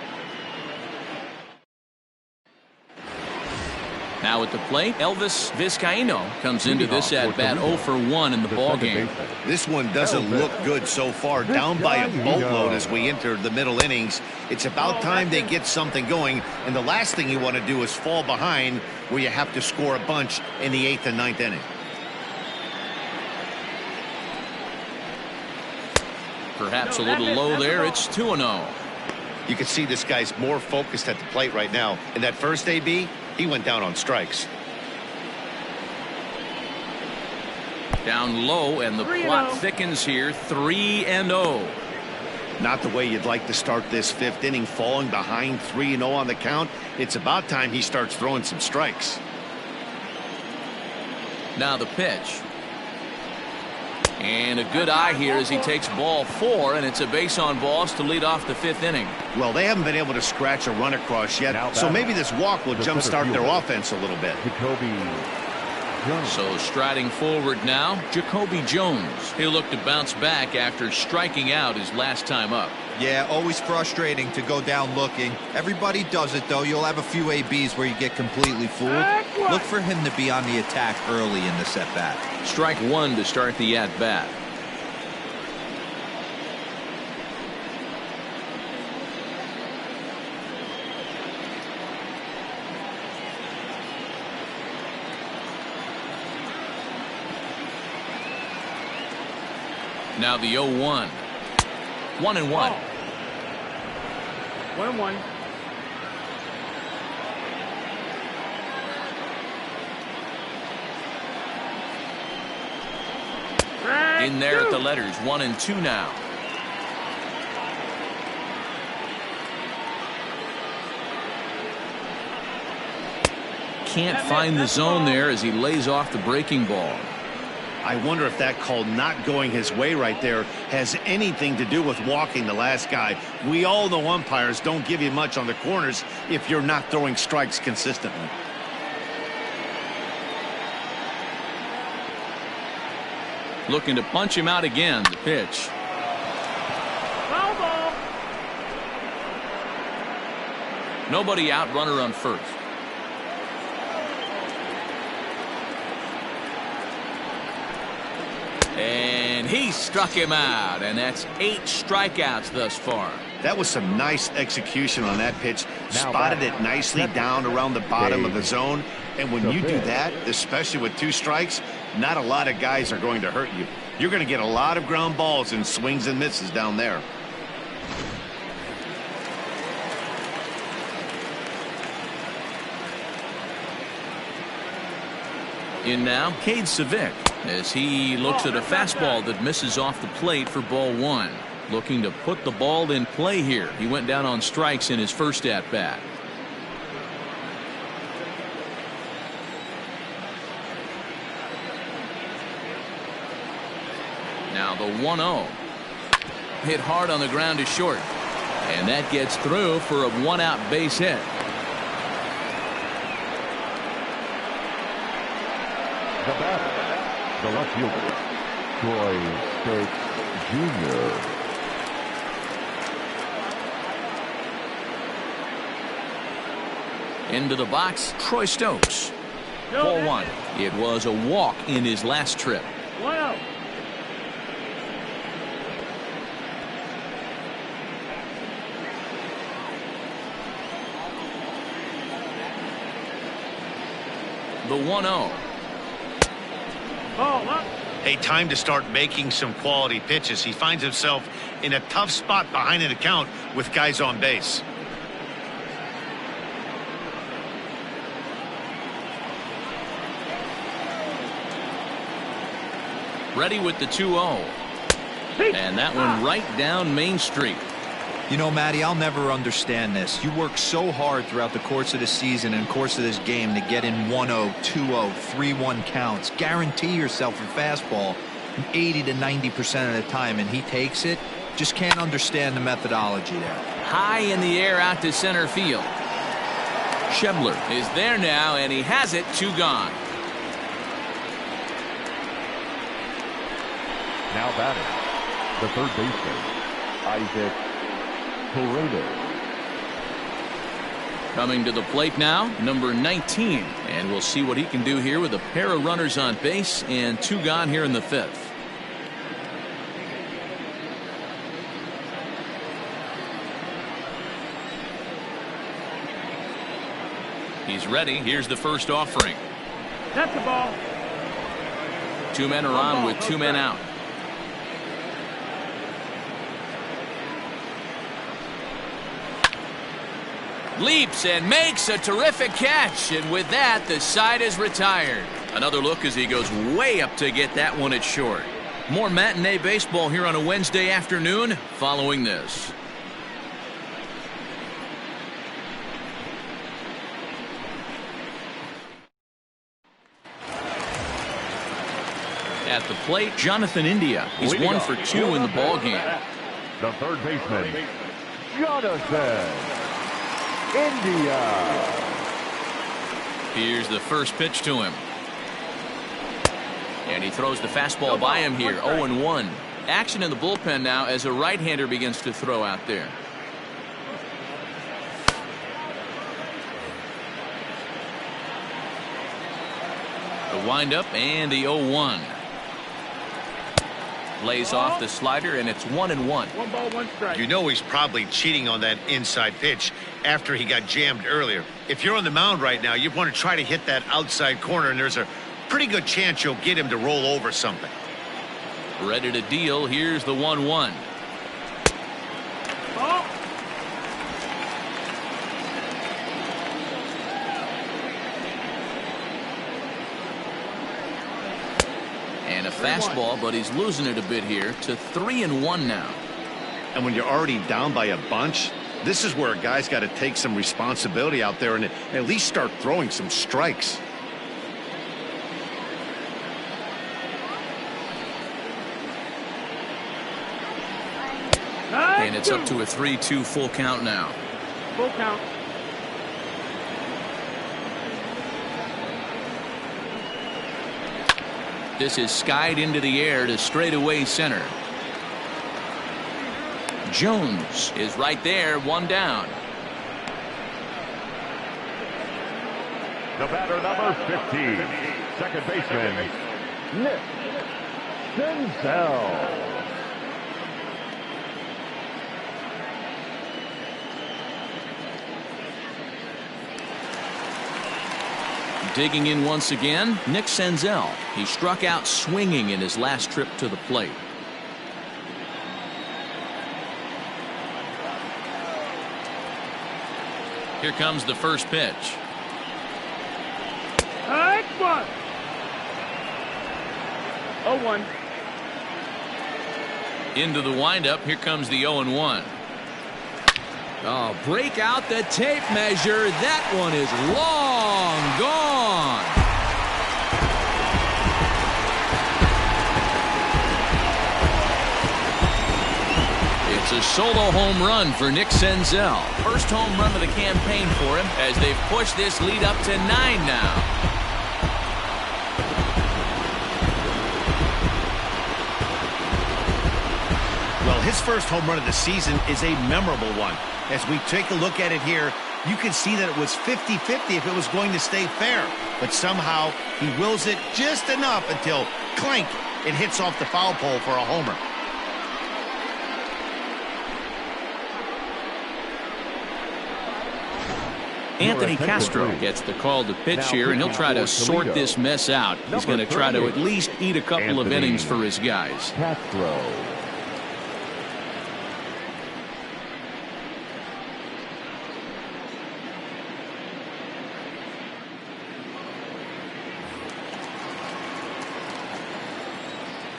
Now at the plate, Elvis Vizcaíno comes into this at bat 0 for 1 in the ballgame. This one doesn't look good so far. Down by a boatload as we enter the middle innings. It's about time they get something going, and the last thing you want to do is fall behind where you have to score a bunch in the 8th and 9th inning. Perhaps a little low there. It's 2-0. You can see this guy's more focused at the plate right now. In that first AB, he went down on strikes. Down low, and the plot thickens here. 3-0. Not the way you'd like to start this 5th inning, falling behind 3-0 on the count. It's about time he starts throwing some strikes. Now the pitch. And a good eye here as he takes ball 4, and it's a base on balls to lead off the 5th inning. Well, they haven't been able to scratch a run across yet, so maybe this walk will jumpstart their offense a little bit. So striding forward now, Jacoby Jones. He'll look to bounce back after striking out his last time up. Yeah, always frustrating to go down looking. Everybody does it, though. You'll have a few ABs where you get completely fooled. Look for him to be on the attack early in the at-bat. Strike 1 to start the at-bat. Now the 0-1. 1-1. 1-1. In there at the letters, 1-2 now. Can't find the zone there as he lays off the breaking ball. I wonder if that call not going his way right there has anything to do with walking the last guy. We all know umpires don't give you much on the corners if you're not throwing strikes consistently. Looking to punch him out again. The pitch. Foul ball. Nobody out, runner on first. And he struck him out, and that's 8 strikeouts thus far. That was some nice execution on that pitch. Spotted it nicely down around the bottom of the zone. And when you do that, especially with 2 strikes, not a lot of guys are going to hurt you. You're going to get a lot of ground balls and swings and misses down there. In now, Cade Savick, as he looks at a fastball that misses off the plate for ball 1. Looking to put the ball in play here. He went down on strikes in his first at-bat. Now the 1-0. Hit hard on the ground to short. And that gets through for a 1-out base hit. The batter, the left fielder, Troy Stokes Jr. Into the box, Troy Stokes. Ball one. It was a walk in his last trip. 1-0. The 1-0. Ball up. Hey, time to start making some quality pitches. He finds himself in a tough spot behind an account with guys on base. Ready with the 2-0. And that one right down Main Street. You know, Matty, I'll never understand this. You work so hard throughout the course of the season and course of this game to get in 1-0, 2-0, 3-1 counts. Guarantee yourself a fastball 80 to 90% of the time, and he takes it. Just can't understand the methodology there. High in the air out to center field. Schebler is there now, and he has it. 2 gone. Now batting, the third baseman, Isaac Torrado. Coming to the plate now, number 19. And we'll see what he can do here with a pair of runners on base and 2 gone here in the 5th. He's ready. Here's the first offering. That's the ball. 2 men are on with 2 men out. Leaps and makes a terrific catch, and with that the side is retired. Another look as he goes way up to get that one at short. More matinee baseball here on a Wednesday afternoon following this. At the plate, Jonathan India. He's 1 for 2 in the ball game. The third baseman, Jonathan India. Here's the first pitch to him. And he throws the fastball by him here. 0-1. Action in the bullpen now as a right-hander begins to throw out there. The windup and the 0-1. Lays off the slider, and it's 1-1. 1 ball, 1 strike. You know he's probably cheating on that inside pitch after he got jammed earlier. If you're on the mound right now, you want to try to hit that outside corner, and there's a pretty good chance you'll get him to roll over something. Ready to deal. Here's the 1-1. Ball. And a fastball, but he's losing it a bit here to 3-1 now. And when you're already down by a bunch, this is where a guy's got to take some responsibility out there and at least start throwing some strikes. And it's up to a 3-2 full count now. Full count. This is skied into the air to straightaway center. Jones is right there, 1 down. The batter, number 15, second baseman, Nick Senzel. Digging in once again, Nick Senzel. He struck out swinging in his last trip to the plate. Here comes the first pitch. That's 1. 0-1. Into the windup. Here comes the 0-1. Oh, break out the tape measure. That one is long gone. It's a solo home run for Nick Senzel. First home run of the campaign for him as they've pushed this lead up to 9 now. Well, his first home run of the season is a memorable one. As we take a look at it here, You could see that it was 50-50 if it was going to stay fair. But somehow he wills it just enough until, clank, it hits off the foul pole for a homer. Anthony Castro gets the call to pitch here, and he'll try to sort this mess out. He's going to try to at least eat a couple of innings for his guys. Castro.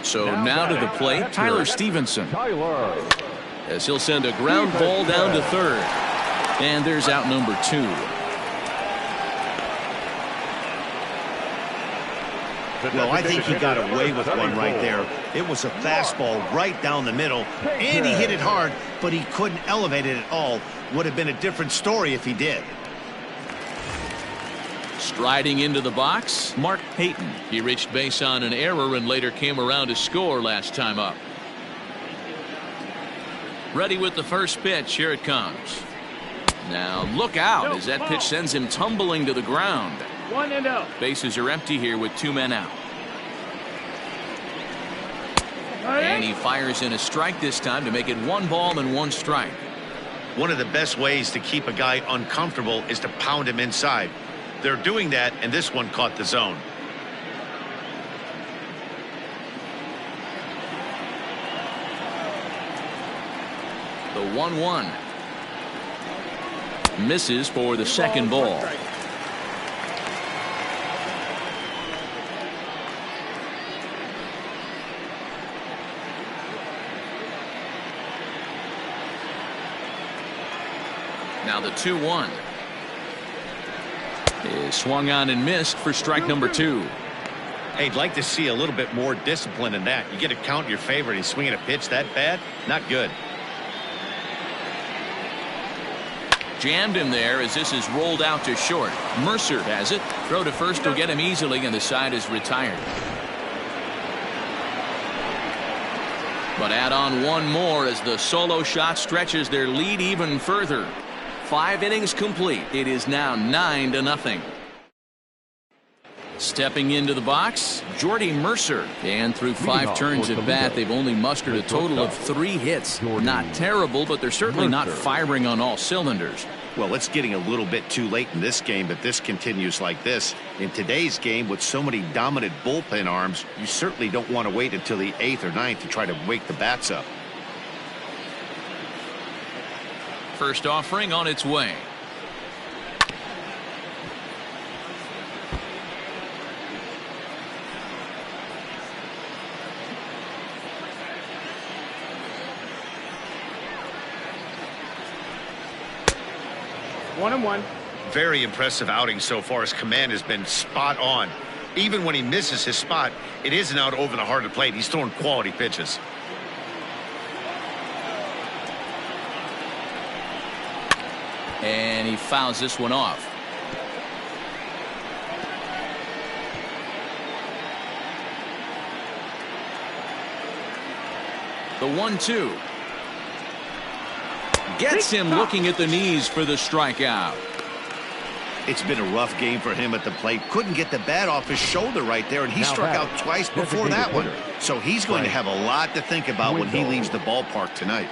So now to the plate, Tyler Stevenson. As he'll send a ground ball down to third. And there's out number 2. Well, I think he got away with one right there. It was a fastball right down the middle, and he hit it hard, but he couldn't elevate it at all. Would have been a different story if he did. Striding into the box, Mark Payton. He reached base on an error and later came around to score last time up. Ready with the first pitch. Here it comes. Now look out as that pitch sends him tumbling to the ground. 1-0. Bases are empty here with 2 men out. And he fires in a strike this time to make it 1 ball and 1 strike. One of the best ways to keep a guy uncomfortable is to pound him inside. They're doing that, and this one caught the zone. The 1-1. Misses for the second ball. Now the 2-1 is swung on and missed for strike number 2. Hey, I'd like to see a little bit more discipline in that. You get a count in your favor and he's swinging a pitch that bad? Not good. Jammed him there as this is rolled out to short. Mercer has it. Throw to first will get him easily, and the side is retired. But add on one more as the solo shot stretches their lead even further. 5 innings complete. It is now 9-0. Stepping into the box, Jordy Mercer. And through 5 turns at bat, they've only mustered a total of 3 hits. Not terrible, but they're certainly not firing on all cylinders. Well, it's getting a little bit too late in this game, but this continues like this. In today's game, with so many dominant bullpen arms, you certainly don't want to wait until the 8th or 9th to try to wake the bats up. First offering on its way. One and one. Very impressive outing so far. His command has been spot on. Even when he misses his spot, it isn't out over the heart of the plate. He's throwing quality pitches. And he fouls this one off. The 1-2. Gets him looking at the knees for the strikeout. It's been a rough game for him at the plate. Couldn't get the bat off his shoulder right there, and he struck out twice before that one. So he's going to have a lot to think about when he leaves the ballpark tonight.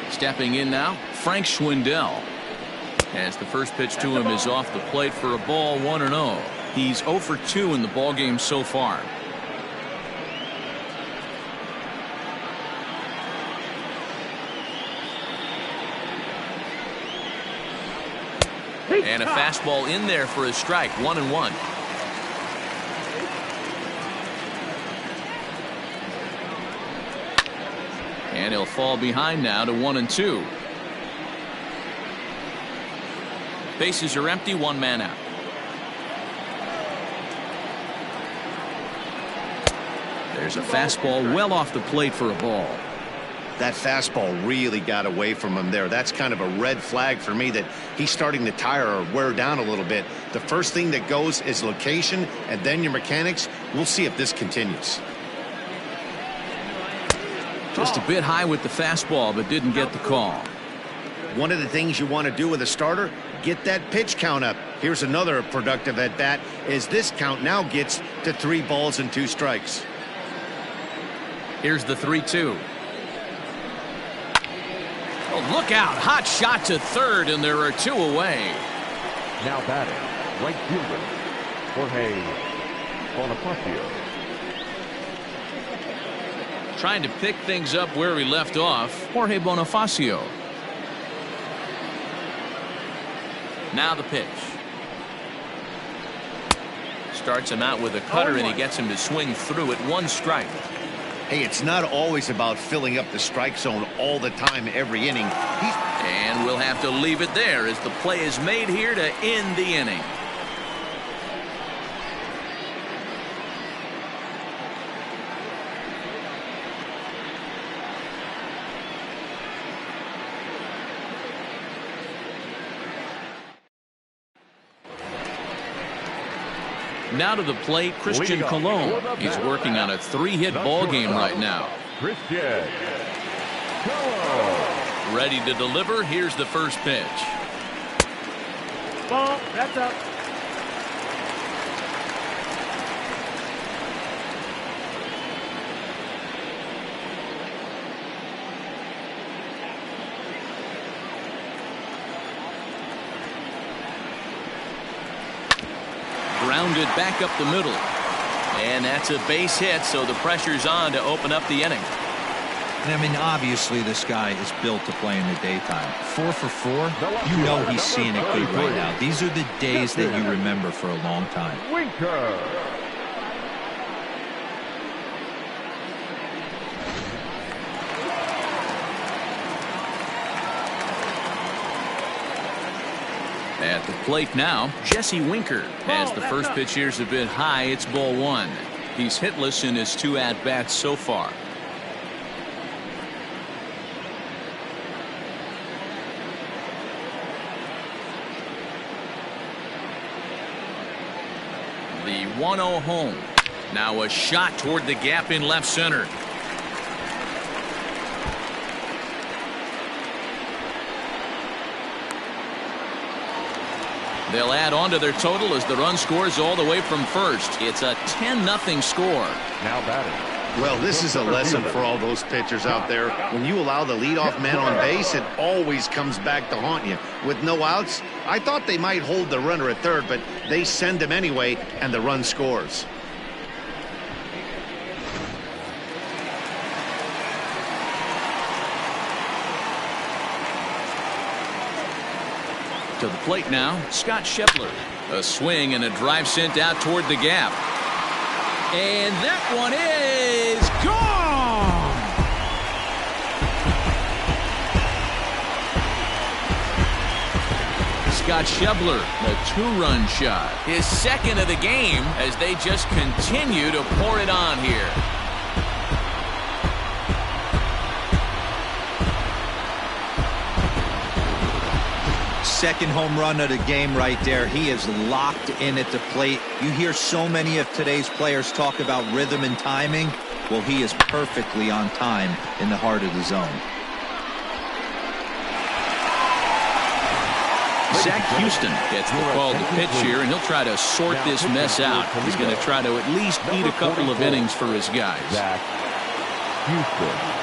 Stepping in now, Frank Schwindel. As the first pitch to him is off the plate for a ball, 1-0. He's 0 for 2 in the ballgame so far. And a fastball in there for a strike, 1-1. And he'll fall behind now to 1-2. Bases are empty, 1 man out. There's a fastball well off the plate for a ball. That fastball really got away from him there. That's kind of a red flag for me that he's starting to tire or wear down a little bit. The first thing that goes is location and then your mechanics. We'll see if this continues. Just a bit high with the fastball, but didn't get the call. One of the things you want to do with a starter, get that pitch count up. Here's another productive at bat as this count now gets to 3 balls and 2 strikes. Here's the 3-2. Oh, look out. Hot shot to third, and there are 2 away. Now batting, right fielder, Jorge Bonifacio. Trying to pick things up where he left off, Jorge Bonifacio. Now the pitch. Starts him out with a cutter, and he gets him to swing through it. 1 strike. Hey, it's not always about filling up the strike zone all the time, every inning. And we'll have to leave it there as the play is made here to end the inning. Now to the plate, Christian Colon. He's working on a 3-hit ball game right now. Christian Colon. Ready to deliver. Here's the first pitch. Ball. That's up. Grounded back up the middle. And that's a base hit, so the pressure's on to open up the inning. I mean, obviously this guy is built to play in the daytime. 4 for 4, you know he's seeing it good right now. These are the days that you remember for a long time. Winker. At the plate now, Jesse Winker. As the first pitch here's a bit high, it's ball 1. He's hitless in his 2 at-bats so far. The 1-0 home. Now a shot toward the gap in left center. They'll add on to their total as the run scores all the way from first. It's a 10-0 score. Now batting. Well, this is a lesson for all those pitchers out there. When you allow the leadoff man on base, it always comes back to haunt you. With no outs, I thought they might hold the runner at third, but they send him anyway, and the run scores. To the plate now, Scott Schebler. A swing and a drive sent out toward the gap. And that one is gone! Scott Schebler, a 2-run shot. His second of the game as they just continue to pour it on here. Second home run of the game right there. He is locked in at the plate. You hear so many of today's players talk about rhythm and timing. Well, he is perfectly on time in the heart of the zone. Zach Houston gets the call to pitch here, and he'll try to sort this mess out. He's going to try to at least eat a couple of innings for his guys. Zach Houston.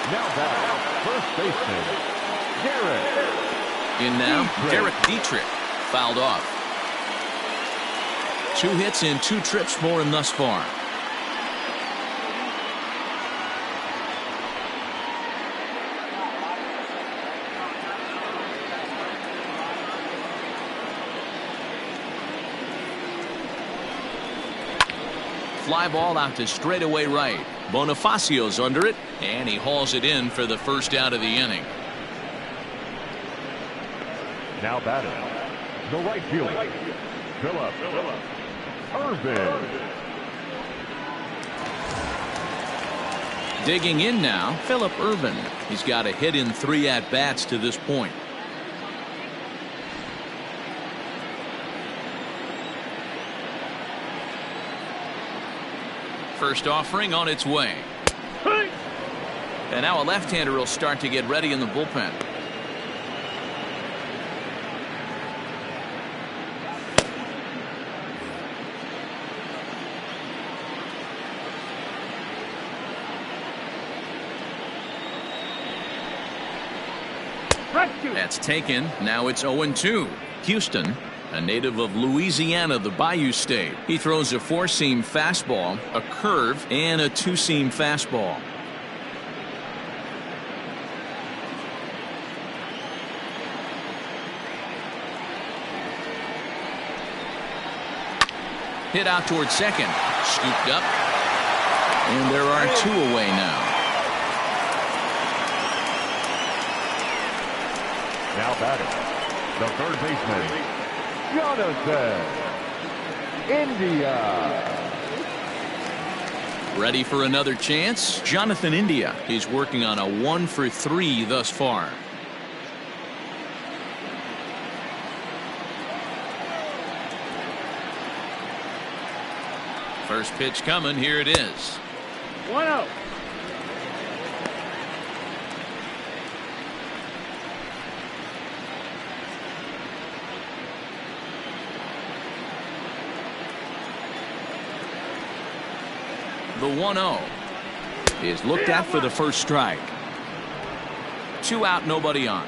Now back, first baseman, Garrett. In now, Derek Dietrich fouled off. 2 hits and 2 trips for him thus far. Fly ball out to straightaway right. Bonifacio's under it, and he hauls it in for the first out of the inning. Now batting, the right fielder, Philip Irvin. Digging in now, Phillip Ervin. He's got a hit in 3 at-bats to this point. First offering on its way. And now a left-hander will start to get ready in the bullpen. That's taken. Now it's 0-2. Houston, a native of Louisiana, the Bayou State. He throws a 4-seam fastball, a curve, and a 2-seam fastball. Hit out towards second. Scooped up. And there are 2 away now. Now batting, the third baseman, Jonathan India. Ready for another chance? Jonathan India. He's working on a 1-for-3 thus far. First pitch coming. Here it is. 1-0. The 1-0 is looked at for the first strike. 2 out, nobody on.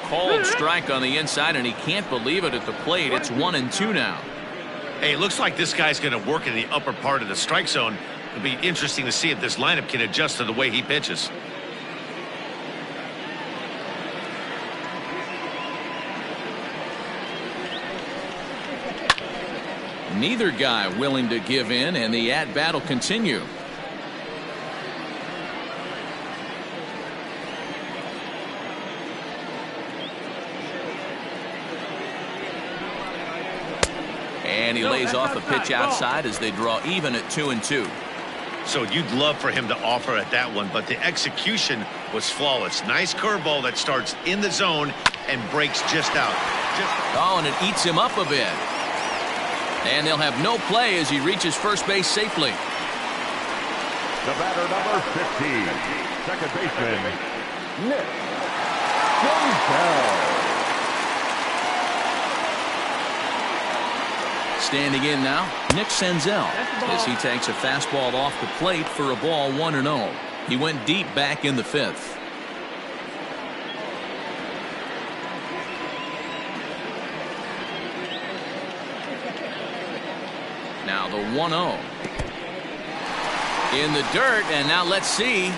Called strike on the inside, and he can't believe it at the plate. It's 1-2 now. Hey, it looks like this guy's going to work in the upper part of the strike zone. It'll be interesting to see if this lineup can adjust to the way he pitches. Neither guy willing to give in, and the at-bat will continue. And he lays off a pitch outside as they draw even at 2-2. So you'd love for him to offer at that one, but the execution was flawless. Nice curveball that starts in the zone and breaks just out. Oh, and it eats him up a bit. And they'll have no play as he reaches first base safely. The batter, number 50, second baseman, Nick Senzel. Standing in now, Nick Senzel, as he takes a fastball off the plate for a ball 1-0. He went deep back in the 5th. Now the 1-0 in the dirt, and now let's see.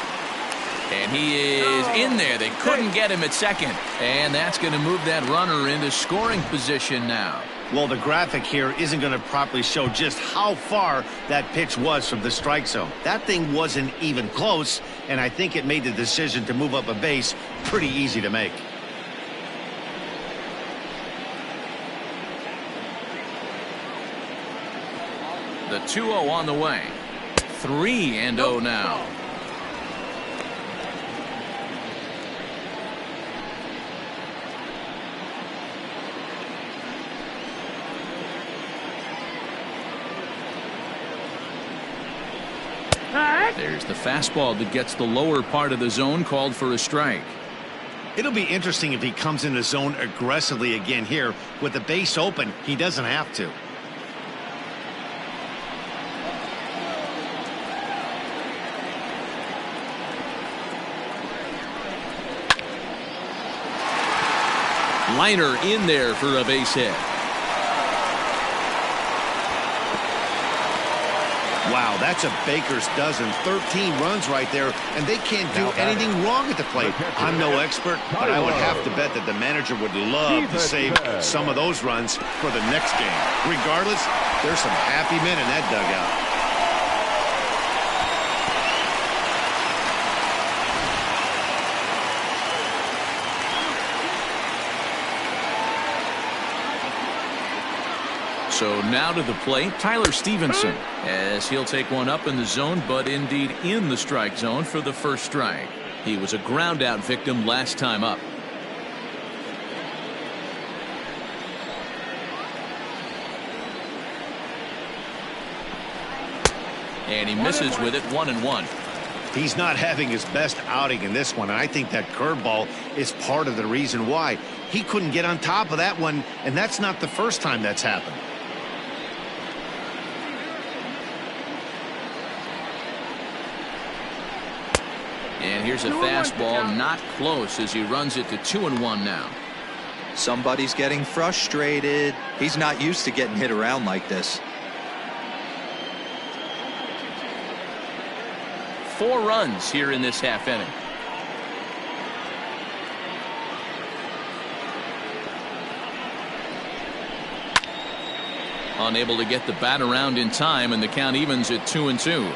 And he is in there. They couldn't get him at second, and that's going to move that runner into scoring position now. Well, the graphic here isn't going to properly show just how far that pitch was from the strike zone. That thing wasn't even close, and I think it made the decision to move up a base pretty easy to make. The 2-0 on the way. 3-0 now. There's the fastball that gets the lower part of the zone, called for a strike. It'll be interesting if he comes in the zone aggressively again here. With the base open, he doesn't have to. Liner in there for a base hit. Wow, that's a baker's dozen. 13 runs right there, and they can't do anything wrong at the plate. I'm no expert, but I would have to bet that the manager would love to save some of those runs for the next game. Regardless, there's some happy men in that dugout. So now to the plate, Tyler Stevenson, as he'll take one up in the zone, but indeed in the strike zone for the first strike. He was a ground out victim last time up. And he misses with it, 1-1. He's not having his best outing in this one, and I think that curveball is part of the reason why. He couldn't get on top of that one, and that's not the first time that's happened. And here's a fastball, not close, as he runs it to 2-1 now. Somebody's getting frustrated. He's not used to getting hit around like this. 4 runs here in this half inning. Unable to get the bat around in time, and the count evens at 2-2.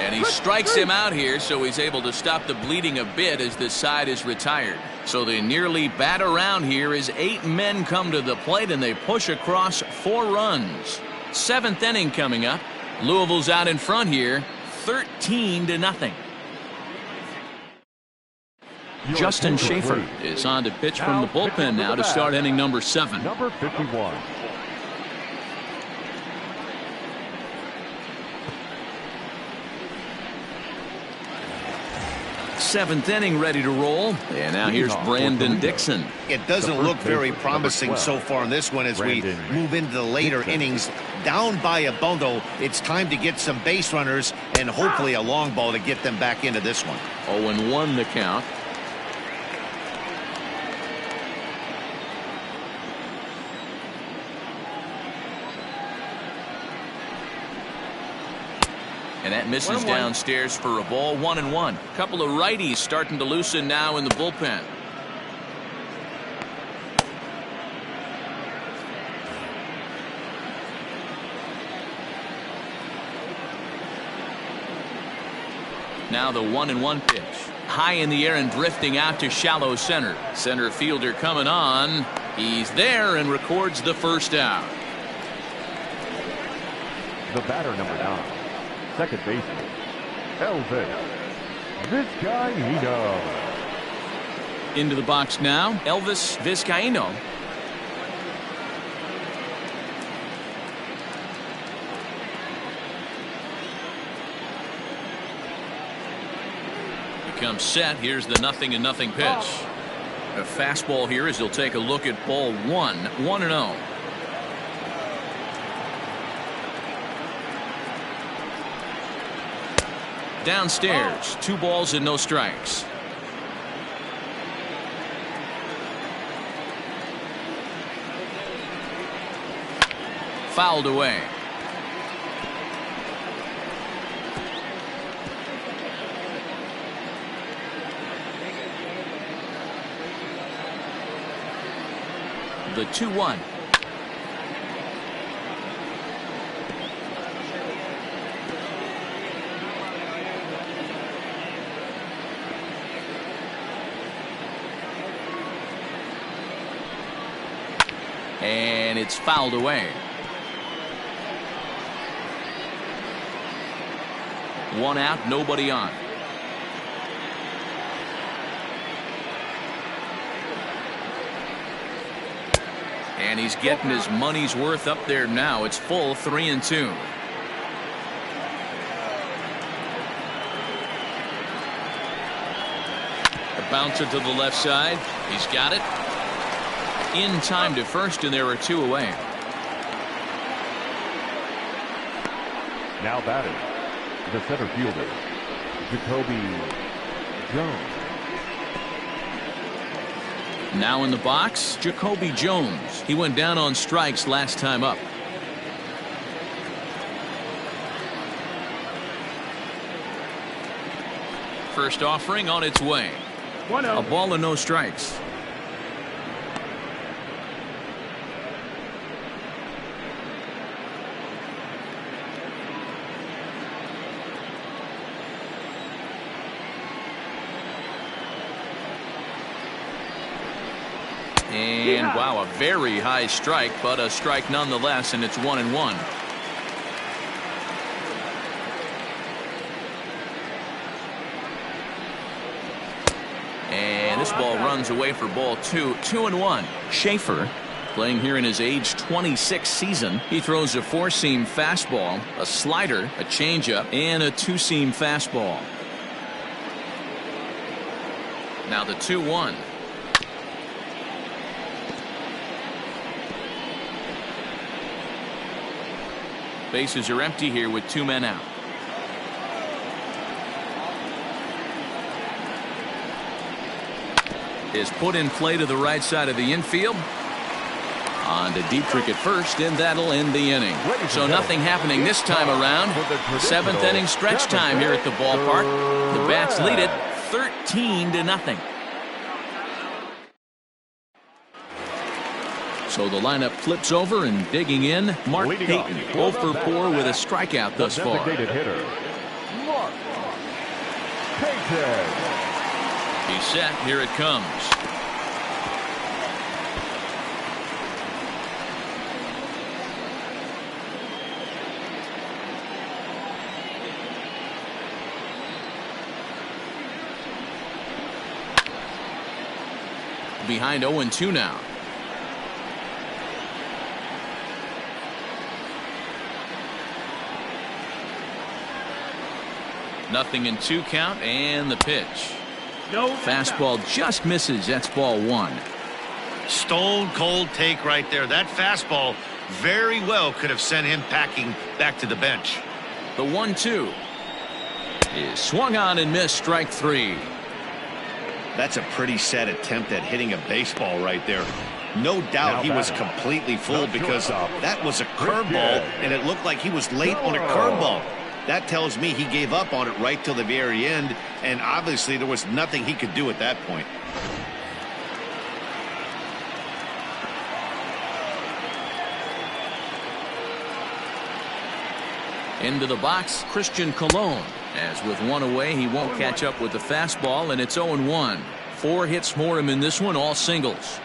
And he strikes him out here, so he's able to stop the bleeding a bit as this side is retired. So they nearly bat around here as 8 men come to the plate, and they push across 4 runs. 7th inning coming up. Louisville's out in front here, 13-0. Justin Schaefer is on to pitch from the bullpen now to start inning number 7. Number 51. 7th inning ready to roll. And now here's Brandon Dixon. It doesn't look very promising so far in this one as we move into the later innings. Down by a bundle, it's time to get some base runners and hopefully a long ball to get them back into this one. 0-1 the count. And that misses downstairs for a ball. 1-1. Couple of righties starting to loosen now in the bullpen. Now the 1-1 pitch. High in the air and drifting out to shallow center. Center fielder coming on. He's there and records the first out. The batter, number 9. Second baseman, Elvis Vizcaíno. Into the box now, Elvis Vizcaíno. Becomes set. Here's the 0-0 pitch. A fastball here as he'll take a look at ball 1. 1-0. Downstairs, 2 balls and no strikes. Fouled away. The 2-1. And it's fouled away. 1 out, nobody on. And he's getting his money's worth up there now. It's full 3-2. A bouncer to the left side. He's got it. In time to first, and there are 2 away. Now batting, the center fielder, Jacoby Jones. Now in the box, Jacoby Jones. He went down on strikes last time up. First offering on its way. A ball and no strikes. And wow, a very high strike, but a strike nonetheless, and it's 1-1. And this ball runs away for ball 2. 2-1. Schaefer, playing here in his age 26 season, he throws a four-seam fastball, a slider, a changeup, and a two-seam fastball. Now the 2-1. Bases are empty here with 2 men out. Is put in play to the right side of the infield. On to Dietrich at first, and that'll end the inning. So nothing happening this time around. 7th inning stretch time here at the ballpark. The Bats lead it 13-0. So the lineup flips over, and digging in, Mark Payton, 0 for 4 with a strikeout thus far. Designated hitter, Mark Payton. He's set. Here it comes. Behind 0-2 now. Nothing in 2 count, and the pitch. No. Fastball just misses. That's ball 1. Stone cold take right there. That fastball very well could have sent him packing back to the bench. The 1-2 is swung on and missed. Strike 3. That's a pretty sad attempt at hitting a baseball right there. No doubt he was completely fooled because that was a curveball, and it looked like he was late on a curveball. That tells me he gave up on it right till the very end, and obviously there was nothing he could do at that point. Into the box, Christian Colon. As with 1 away, he won't catch up with the fastball, and it's 0-1. 4 hits for him in this one, all singles.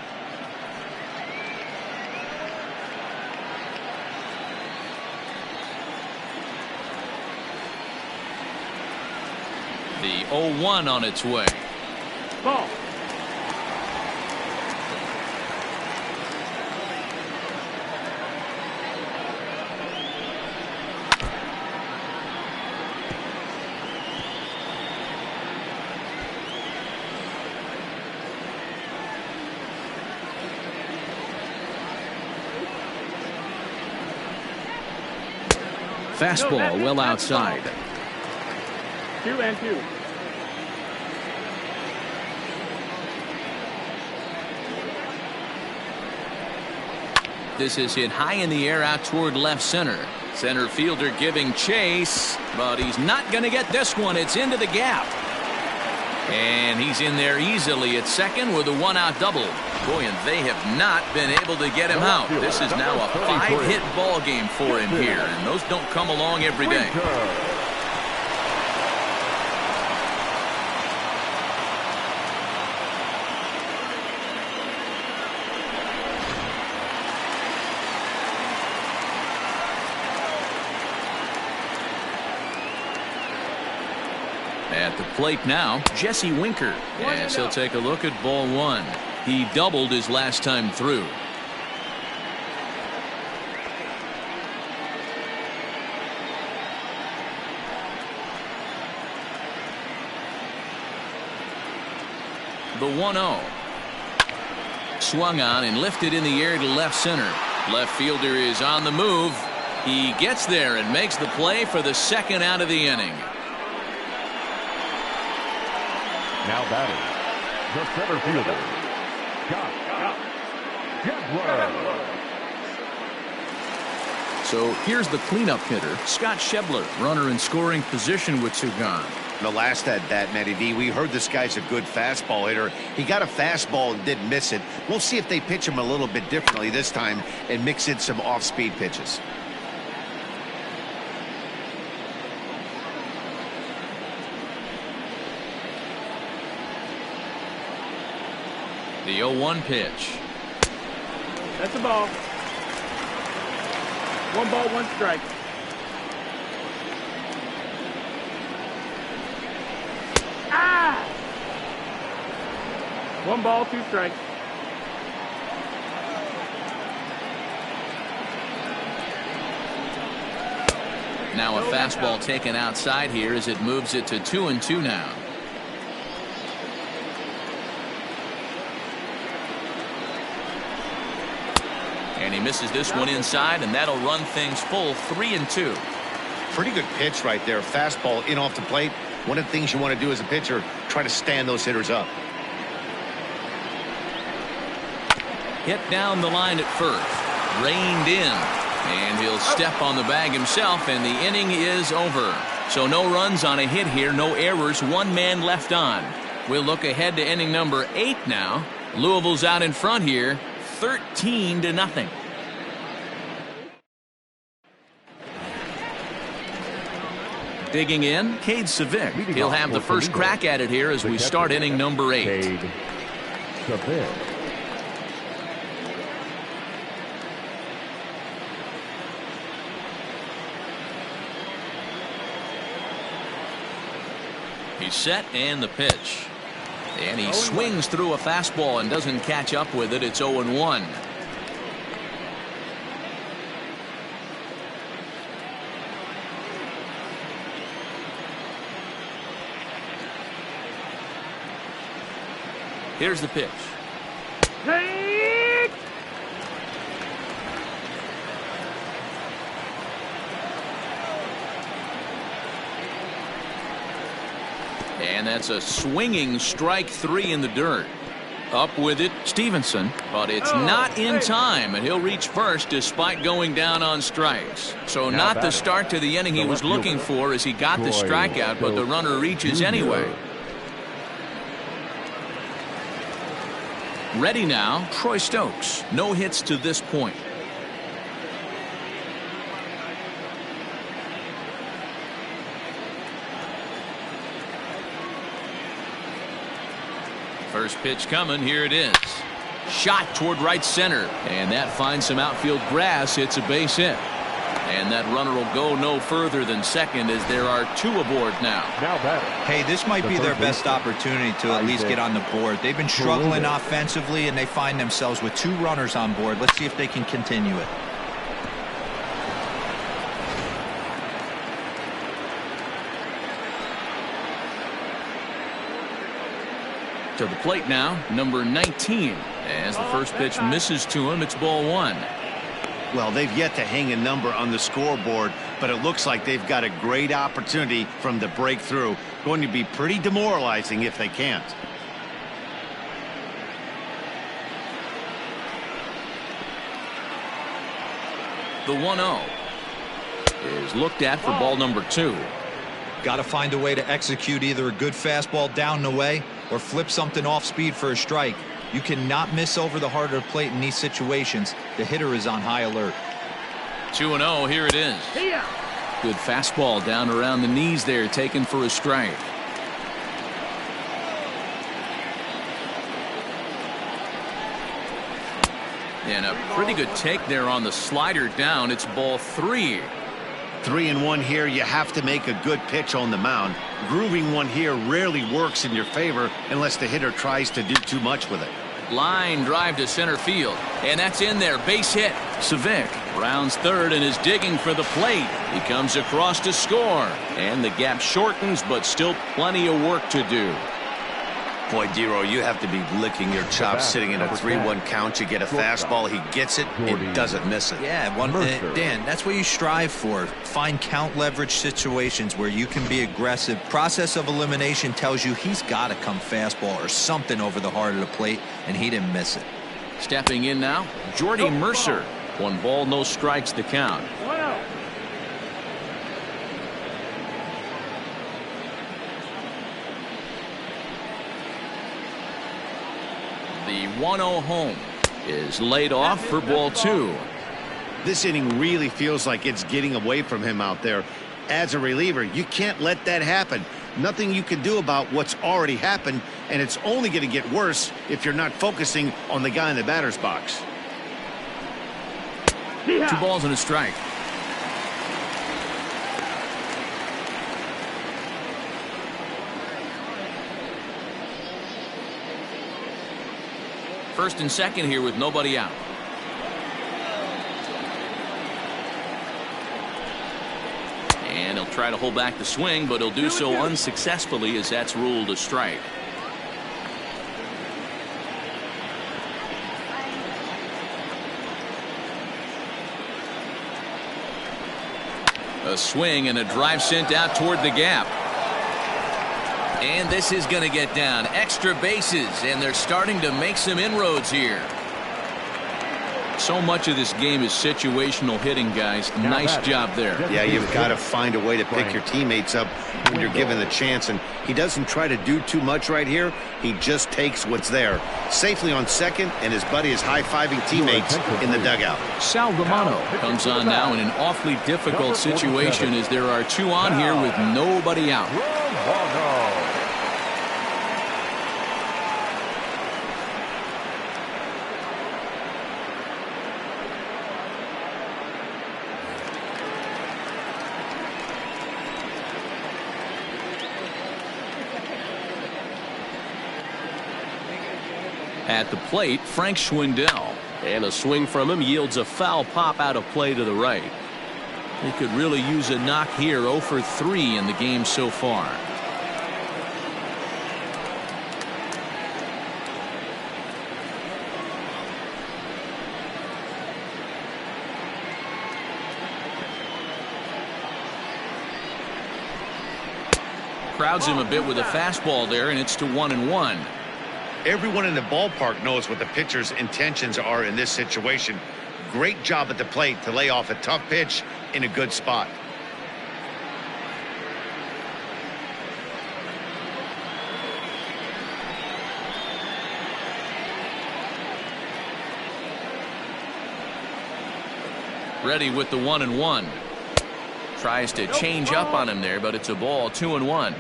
The 0-1 on its way. Ball. Fastball well outside. 2-2. This is hit high in the air out toward left center. Center fielder giving chase, but he's not going to get this one. It's into the gap. And he's in there easily at second with a 1-out double. Boy, and they have not been able to get him out. This is now a 5-hit ball game for him here, and those don't come along every day. At the plate now, Jesse Winker. Yes, he'll take a look at ball 1. He doubled his last time through. The 1-0. Swung on and lifted in the air to left center. Left fielder is on the move. He gets there and makes the play for the second out of the inning. Now batting, the center fielder, Scott Shebler. So here's the cleanup hitter, Scott Shebler, runner in scoring position with 2 gone. The last at bat, Matty V, we heard this guy's a good fastball hitter. He got a fastball and didn't miss it. We'll see if they pitch him a little bit differently this time and mix in some off-speed pitches. The 0-1 pitch. That's a ball. 1 ball, 1 strike. Ah! 1 ball, 2 strikes. Now a fastball taken outside here as it moves it to 2-2 now. And he misses this one inside, and that'll run things full 3-2. Pretty good pitch right there. Fastball in off the plate. One of the things you want to do as a pitcher, try to stand those hitters up. Hit down the line at first. Reined in. And he'll step on the bag himself, and the inning is over. So no runs on a hit here, no errors, 1 man left on. We'll look ahead to inning number 8 now. Louisville's out in front here, 13-0. Digging in, Cade Civic. He'll have the first crack at it here as we start inning number 8. Cade Civic. He's set and the pitch. And he swings through a fastball and doesn't catch up with it. It's 0-1. Here's the pitch. Hey! And that's a swinging strike 3 in the dirt. Up with it, Stevenson, but it's not in time, and he'll reach first despite going down on strikes. So not the start to the inning he was looking for as he got the strikeout, but the runner reaches anyway. Ready now, Troy Stokes. No hits to this point. First pitch coming, here it is. Shot toward right center, and that finds some outfield grass. It's a base hit. And that runner will go no further than second as there are 2 aboard now. Hey, this might be their best opportunity to at least get on the board. They've been struggling offensively, and they find themselves with 2 runners on board. Let's see if they can continue it. To the plate now, number 19. As the first pitch misses to him, it's ball 1. Well, they've yet to hang a number on the scoreboard, but it looks like they've got a great opportunity from the breakthrough. Going to be pretty demoralizing if they can't. The 1-0 is looked at for ball number 2. Got to find a way to execute either a good fastball down the way or flip something off speed for a strike. You cannot miss over the heart of the plate in these situations. The hitter is on high alert. 2-0, here it is. Good fastball down around the knees there, taken for a strike. And a pretty good take there on the slider down. It's ball 3. 3-1 here. You have to make a good pitch on the mound. Grooving one here rarely works in your favor unless the hitter tries to do too much with it. Line drive to center field, and that's in there. Base hit. Civic rounds third and is digging for the plate. He comes across to score, and the gap shortens, but still plenty of work to do. Boy, Dero, you have to be licking your chops sitting in a 3-1 count. You get a fastball, he gets it, it doesn't miss it. Yeah, Dan, that's what you strive for. Find count leverage situations where you can be aggressive. Process of elimination tells you he's got to come fastball or something over the heart of the plate, and he didn't miss it. Stepping in now, Jordy Mercer. 1 ball, no strikes to count. The 1-0 home is laid off for ball 2. This inning really feels like it's getting away from him out there. As a reliever, you can't let that happen. Nothing you can do about what's already happened, and it's only going to get worse if you're not focusing on the guy in the batter's box. 2 balls and a strike. First and second here with nobody out. And he'll try to hold back the swing, but he'll do so unsuccessfully as that's ruled a strike. A swing and a drive sent out toward the gap. And this is going to get down. Extra bases, and they're starting to make some inroads here. So much of this game is situational hitting, guys. Nice job there. Yeah, you've got to find a way to pick your teammates up when you're given the chance, and he doesn't try to do too much right here. He just takes what's there. Safely on second, and his buddy is high-fiving teammates in the dugout. Sal Romano comes on now in an awfully difficult situation as there are 2 on here with nobody out. At the plate, Frank Schwindel. And a swing from him yields a foul pop out of play to the right. They could really use a knock here. 0 for 3 in the game so far. Crowds him a bit with a fastball there, and it's to 1-1. Everyone in the ballpark knows what the pitcher's intentions are in this situation. Great job at the plate to lay off a tough pitch in a good spot. Ready with the 1-1. Tries to change up on him there, but it's a ball. 2-1.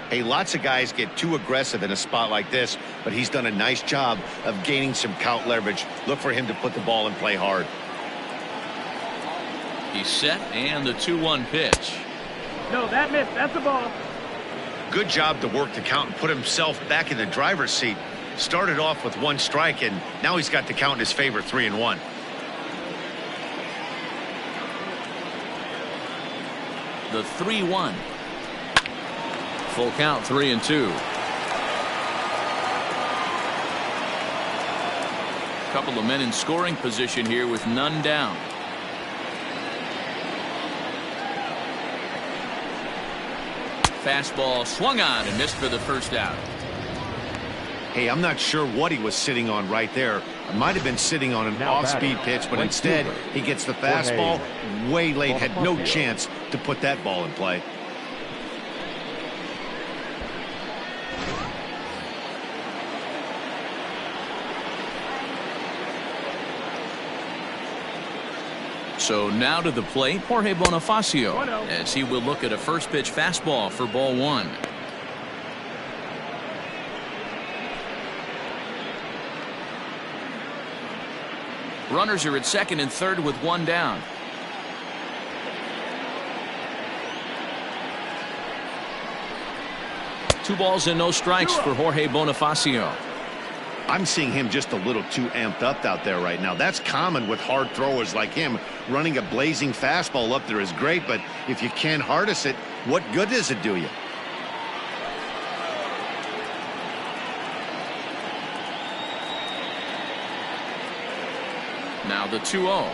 Hey, lots of guys get too aggressive in a spot like this, but he's done a nice job of gaining some count leverage. Look for him to put the ball in play hard. He's set, and the 2-1 pitch. No, that missed. That's a ball. Good job to work the count and put himself back in the driver's seat. Started off with 1 strike, and now he's got the count in his favor, 3-1. The 3-1. Full count, 3-2. Couple of men in scoring position here with none down. Fastball swung on and missed for the first out. Hey, I'm not sure what he was sitting on right there. It might have been sitting on an off-speed pitch, but instead he gets the fastball way late, had no chance to put that ball in play. So now to the plate, Jorge Bonifacio, as he will look at a first pitch fastball for ball 1. Runners are at second and third with 1 down. Two balls and no strikes for Jorge Bonifacio. I'm seeing him just a little too amped up out there right now. That's common with hard throwers like him. Running a blazing fastball up there is great, but if you can't harness it, what good does it do you? Now the 2-0.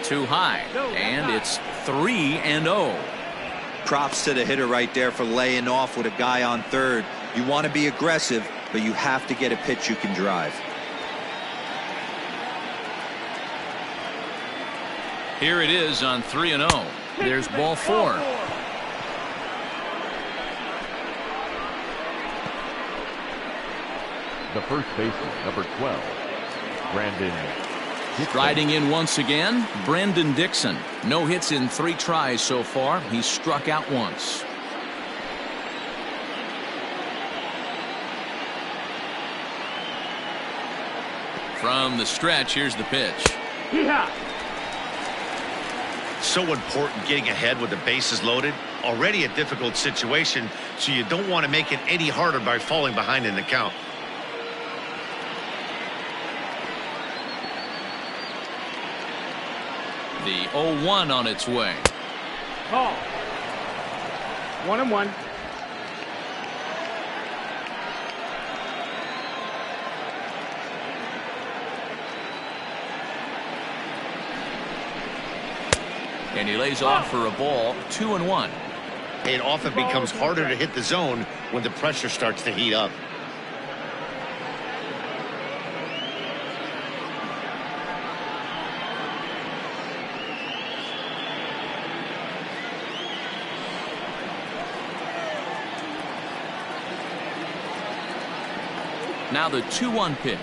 Too high, and it's 3-0. Props to the hitter right there for laying off with a guy on third. You want to be aggressive, but you have to get a pitch you can drive. Here it is on 3-0. There's ball 4. The first baseman, number 12, Brandon Dixon. Riding in once again, Brandon Dixon. No hits in 3 tries so far. He's struck out once. From the stretch, here's the pitch. so important getting ahead with the bases loaded. Already a difficult situation, so you don't want to make it any harder by falling behind in the count. The 0-1 on its way. Call. 1-1. And he lays off for a ball. 2-1. It often becomes harder to hit the zone when the pressure starts to heat up. Now the 2-1 pitch.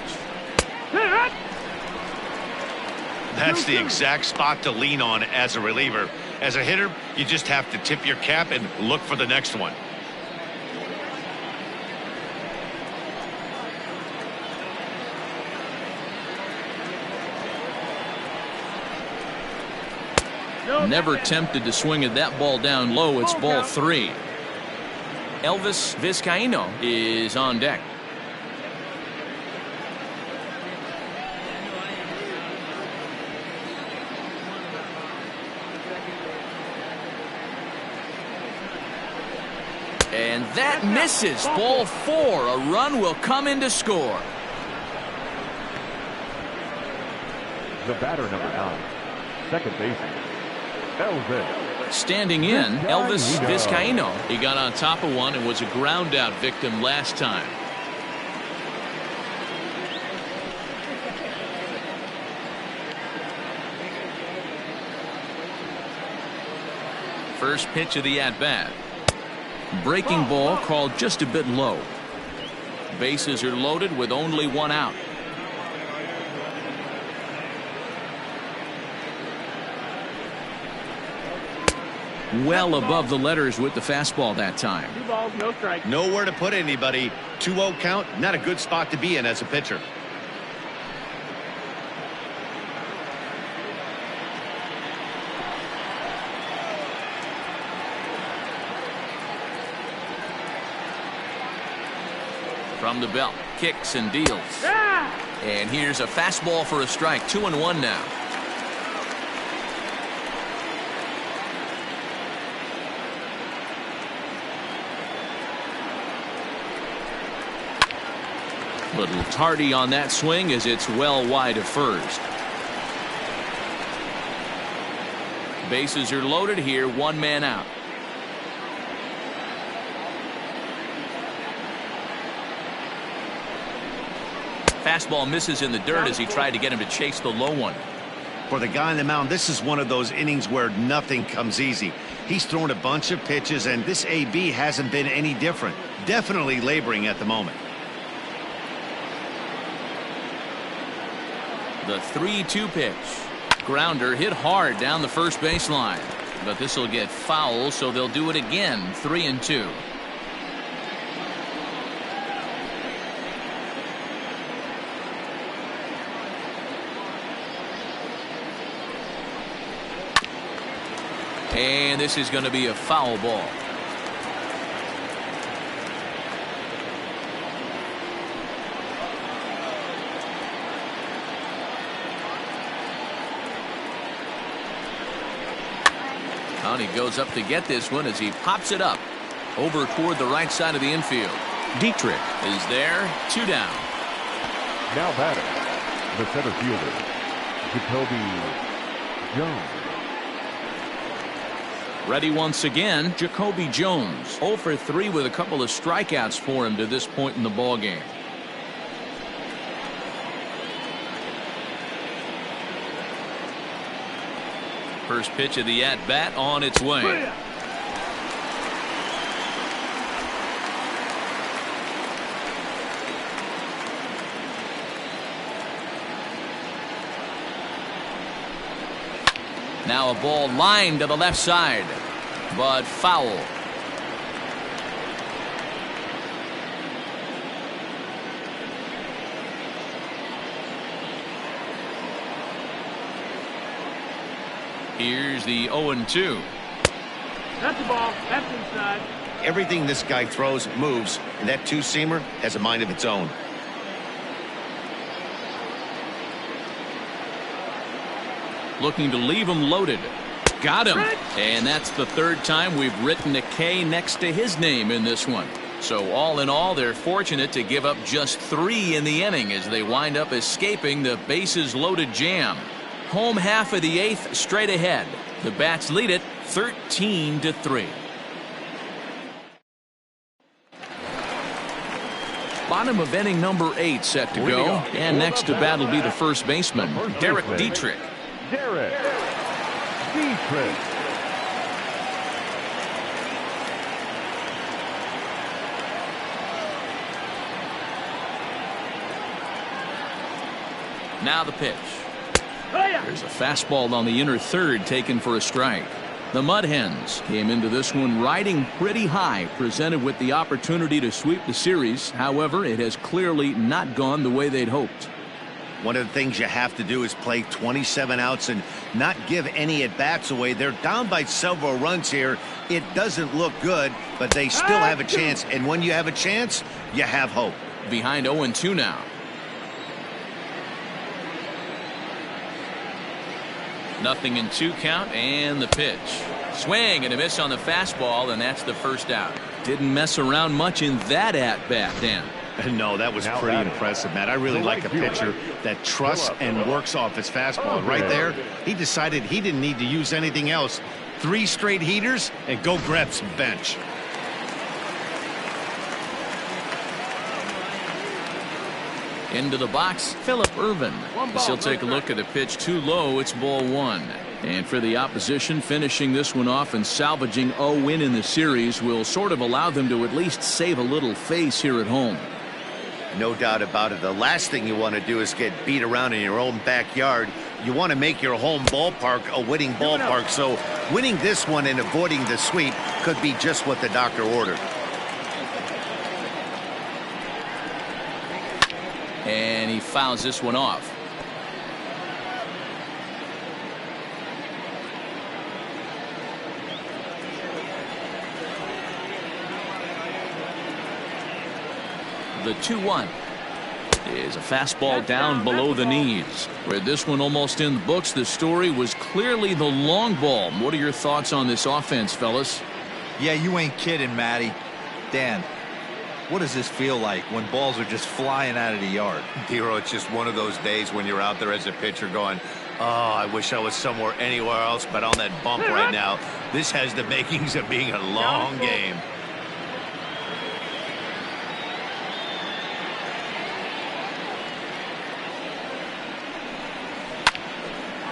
That's the exact spot to lean on as a reliever. As a hitter, you just have to tip your cap and look for the next one. Never tempted to swing at that ball down low. It's ball 3. Elvis Vizcaíno is on deck. And that misses. Ball 4. A run will come in to score. The batter, number 9, second baseman, Elvis. Standing in, Elvis Vizcaíno. He got on top of one and was a ground out victim last time. First pitch of the at-bat. Breaking ball called just a bit low. Bases are loaded with only one out. Well above the letters with the fastball that time. 2 balls, no strike. Nowhere to put anybody. 2-0 count, not a good spot to be in as a pitcher. From the belt, kicks and deals. And here's a fastball for a strike. 2-1 now. Little tardy on that swing as it's well wide of first. Bases are loaded here. 1 man out. Fastball misses in the dirt as he tried to get him to chase the low one. For the guy on the mound, this is one of those innings where nothing comes easy. He's thrown a bunch of pitches, and this AB hasn't been any different. Definitely laboring at the moment. The 3-2 pitch. Grounder hit hard down the first baseline. But this will get foul, so they'll do it again. 3-2. And this is going to be a foul ball. And he goes up to get this one as he pops it up over toward the right side of the infield. Dietrich is there. 2 down. Now batter, the center fielder, Jacoby Jones. Ready once again, Jacoby Jones. 0 for 3 with a couple of strikeouts for him to this point in the ballgame. First pitch of the at-bat on its way. Now a ball lined to the left side, but foul. Here's the 0-2. That's the ball. That's inside. Everything this guy throws moves, and that two-seamer has a mind of its own. Looking to leave him loaded. Got him. And that's the third time we've written a K next to his name in this one. So all in all, they're fortunate to give up just 3 in the inning as they wind up escaping the bases loaded jam. Home half of the 8th straight ahead. The Bats lead it 13-3. Bottom of inning number 8 set to go. And next to bat will be the first baseman, Derek Dietrich. Derek Dietrich. Now the pitch. There's a fastball on the inner third taken for a strike. The Mud Hens came into this one riding pretty high, presented with the opportunity to sweep the series. However, it has clearly not gone the way they'd hoped. One of the things you have to do is play 27 outs and not give any at-bats away. They're down by several runs here. It doesn't look good, but they still have a chance. And when you have a chance, you have hope. Behind 0-2 now. Nothing in 2 count, and the pitch. Swing and a miss on the fastball, and that's the first out. Didn't mess around much in that at-bat, Dan. No, that was pretty impressive, Matt. I really like a pitcher that trusts and works off his fastball. Right there, he decided he didn't need to use anything else. 3 straight heaters, and go grab some bench. Into the box, Phillip Ervin. As he'll take a look at a pitch too low. It's ball 1. And for the opposition, finishing this one off and salvaging a win in the series will sort of allow them to at least save a little face here at home. No doubt about it. The last thing you want to do is get beat around in your own backyard. You want to make your home ballpark a winning ballpark. So winning this one and avoiding the sweep could be just what the doctor ordered. And he fouls this one off. The 2-1 is a fastball down below the knees. Where this one almost in the books, the story was clearly the long ball. What are your thoughts on this offense, fellas? Yeah, you ain't kidding, Matty. Dan, what does this feel like when balls are just flying out of the yard? Hero, it's just one of those days when you're out there as a pitcher going, oh, I wish I was somewhere anywhere else but on that bump right now. This has the makings of being a long game.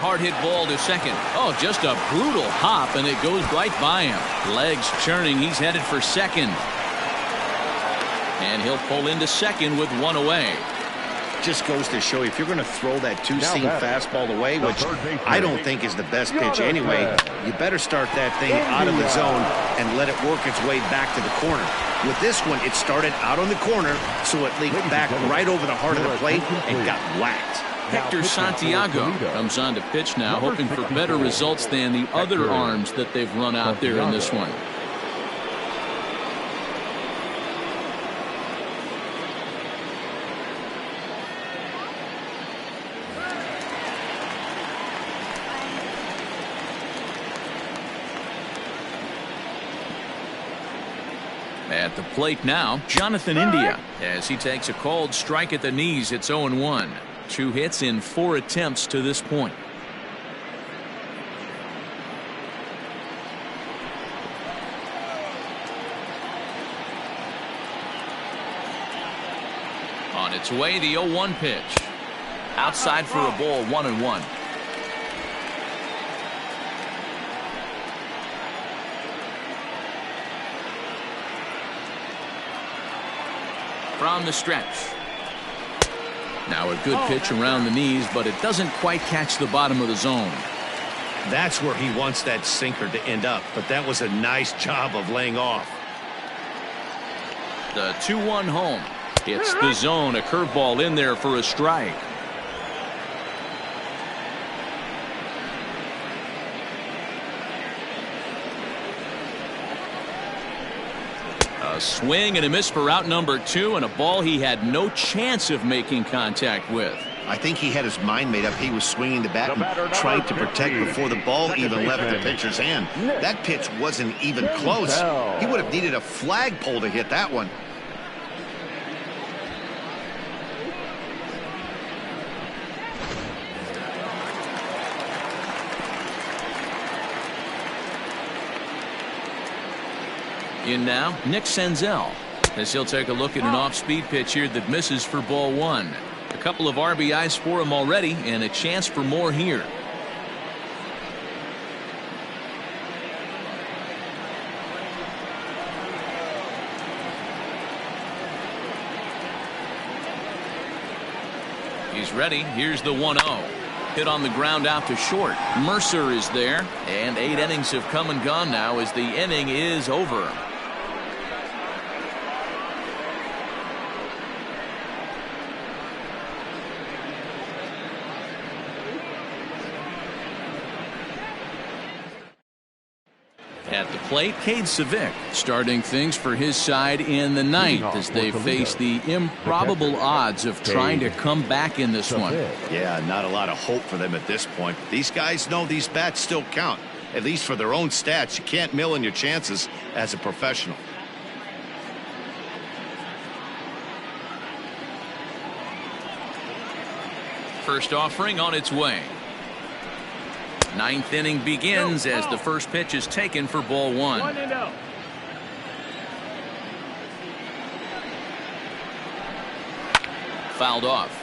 Hard hit ball to second. Oh, just a brutal hop, and it goes right by him. Legs churning. He's headed for second. And he'll pull into second with 1 away. Just goes to show you, if you're going to throw that two-seam fastball away, which I don't think is the best pitch anyway, you better start that thing out of the zone and let it work its way back to the corner. With this one, it started out on the corner, so it leaked back right over the heart of the plate and got whacked. Hector Santiago comes on to pitch now, hoping for better results than the other arms that they've run out there in this one. At the plate now, Jonathan India, as he takes a called strike at the knees. It's 0-1. 2 hits in 4 attempts to this point. On its way, the 0-1 pitch. Outside for a ball, 1-1. From the stretch. Now a good pitch around the knees, but it doesn't quite catch the bottom of the zone. That's where he wants that sinker to end up, but that was a nice job of laying off. The 2-1 home. It's the zone. A curveball in there for a strike. A swing and a miss for out number 2, and a ball he had no chance of making contact with. I think he had his mind made up. He was swinging the bat and trying to protect before the ball even left the pitcher's hand. That pitch wasn't even close. He would have needed a flagpole to hit that one. In now, Nick Senzel, as he'll take a look at an off-speed pitch here that misses for ball 1. A couple of RBIs for him already, and a chance for more here. He's ready. Here's the 1-0. Hit on the ground out to short. Mercer is there, and 8 innings have come and gone now as the inning is over. At the plate, Cade Civic starting things for his side in the 9th as they face the improbable odds of trying to come back in this one. Yeah, not a lot of hope for them at this point. These guys know these bats still count, at least for their own stats. You can't mill in your chances as a professional. First offering on its way. 9th inning begins as the first pitch is taken for ball 1. 1-0. Fouled off.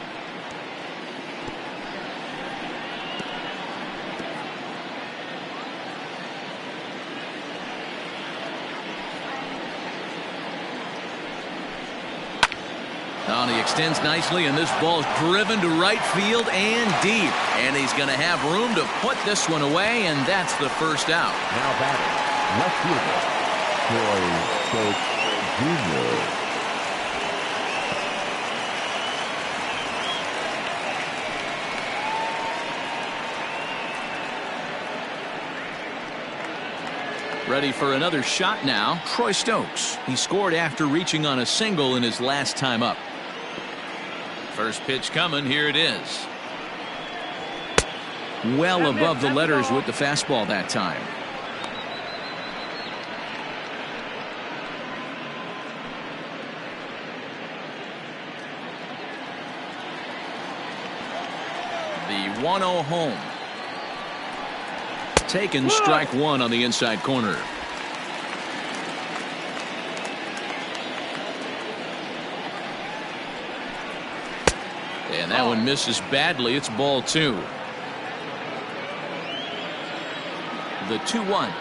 Oh, he extends nicely, and this ball's driven to right field and deep. And he's going to have room to put this one away, and that's the first out. Now batting, left fielder, Troy Stokes Jr. Ready for another shot now, Troy Stokes. He scored after reaching on a single in his last time up. First pitch coming, here it is. Well above the letters with the fastball that time. The 1-0 home. Taken, strike 1 on the inside corner. And that one misses badly. It's ball 2. The 2-1.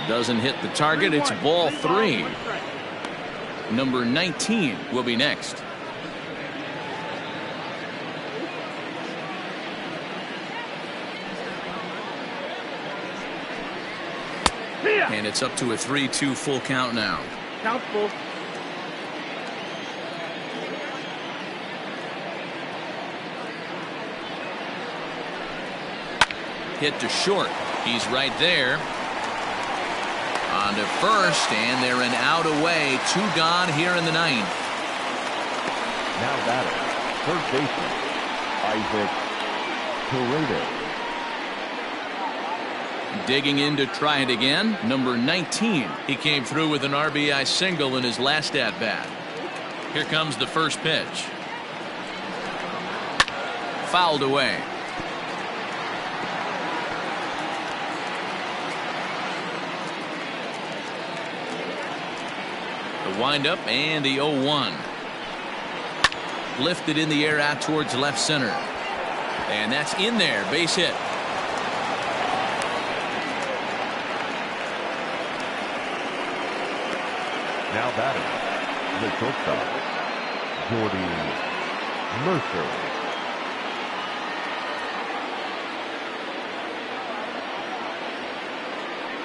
Doesn't hit the target. It's ball 3. Number 19 will be next. And it's up to a 3-2 full count now. Count full. Hit to short. He's right there. On to first, and they're an out away. 2 gone here in the 9th. Now batting, third baseman, Isaac Torado. Digging in to try it again, number 19. He came through with an RBI single in his last at-bat. Here comes the first pitch. Fouled away. The windup and the 0-1. Lifted in the air out towards left center. And that's in there, base hit. Now batting, the shortstop, Jordy Mercer.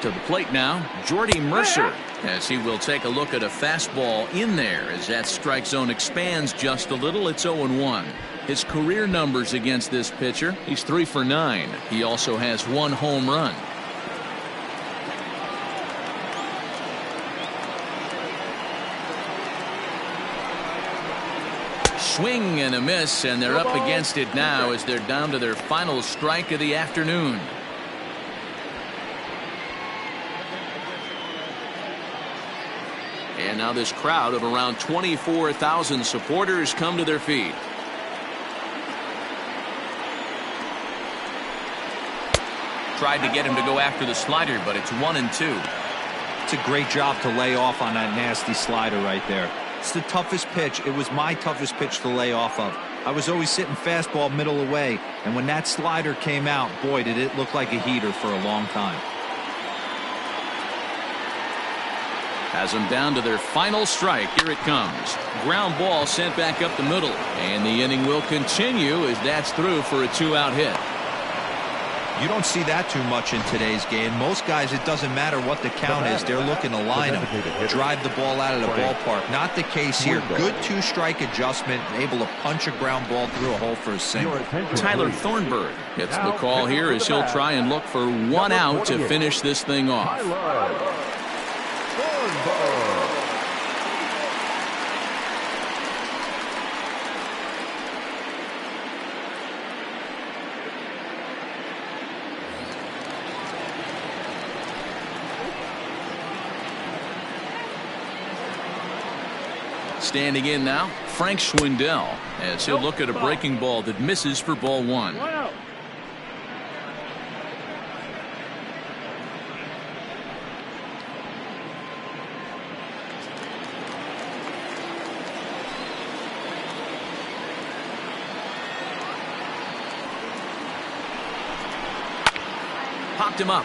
To the plate now, Jordy Mercer, as he will take a look at a fastball in there as that strike zone expands just a little. It's 0-1. His career numbers against this pitcher, he's 3 for 9. He also has 1 home run. swing and a miss, and they're up against it now as they're down to their final strike of the afternoon. And now this crowd of around 24,000 supporters come to their feet. Tried to get him to go after the slider, but it's 1-2. It's a great job to lay off on that nasty slider right there. It's the toughest pitch. It was my toughest pitch to lay off of. I was always sitting fastball middle away, and when that slider came out, boy, did it look like a heater for a long time. Has them down to their final strike. Here it comes. Ground ball sent back up the middle, and the inning will continue as that's through for a 2-out hit. You don't see that too much in today's game. Most guys, it doesn't matter what the count is. They're looking to line them, drive the ball out of the ballpark. Not the case here. Good two-strike adjustment, able to punch a ground ball through a hole for a single. Tyler Thornburg gets the call here as he'll try and look for 1 out to finish this thing off. Standing in now, Frank Schwindel, as he'll look at a breaking ball that misses for ball 1. Popped him up.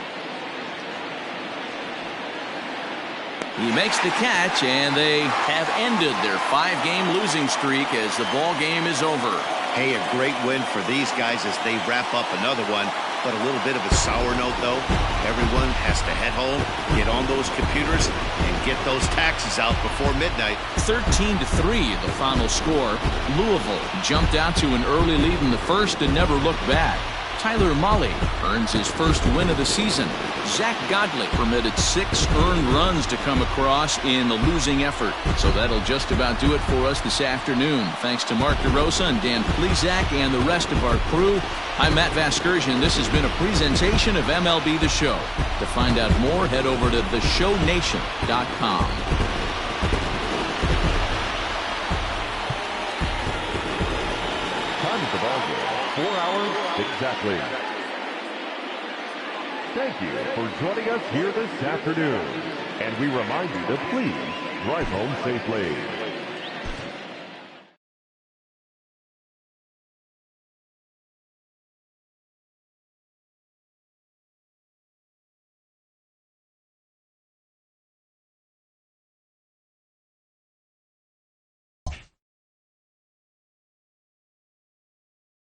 He makes the catch, and they have ended their 5-game losing streak as the ball game is over. Hey, a great win for these guys as they wrap up another one, but a little bit of a sour note, though. Everyone has to head home, get on those computers, and get those taxes out before midnight. 13-3, the final score. Louisville jumped out to an early lead in the first and never looked back. Tyler Mahle earns his first win of the season. Zach Godley permitted 6 earned runs to come across in the losing effort. So that'll just about do it for us this afternoon. Thanks to Mark DeRosa and Dan Plesac and the rest of our crew. I'm Matt Vasgersian. This has been a presentation of MLB The Show. To find out more, head over to theshownation.com. Time of the ball game, 4 hours exactly. Thank you for joining us here this afternoon. And we remind you to please drive home safely.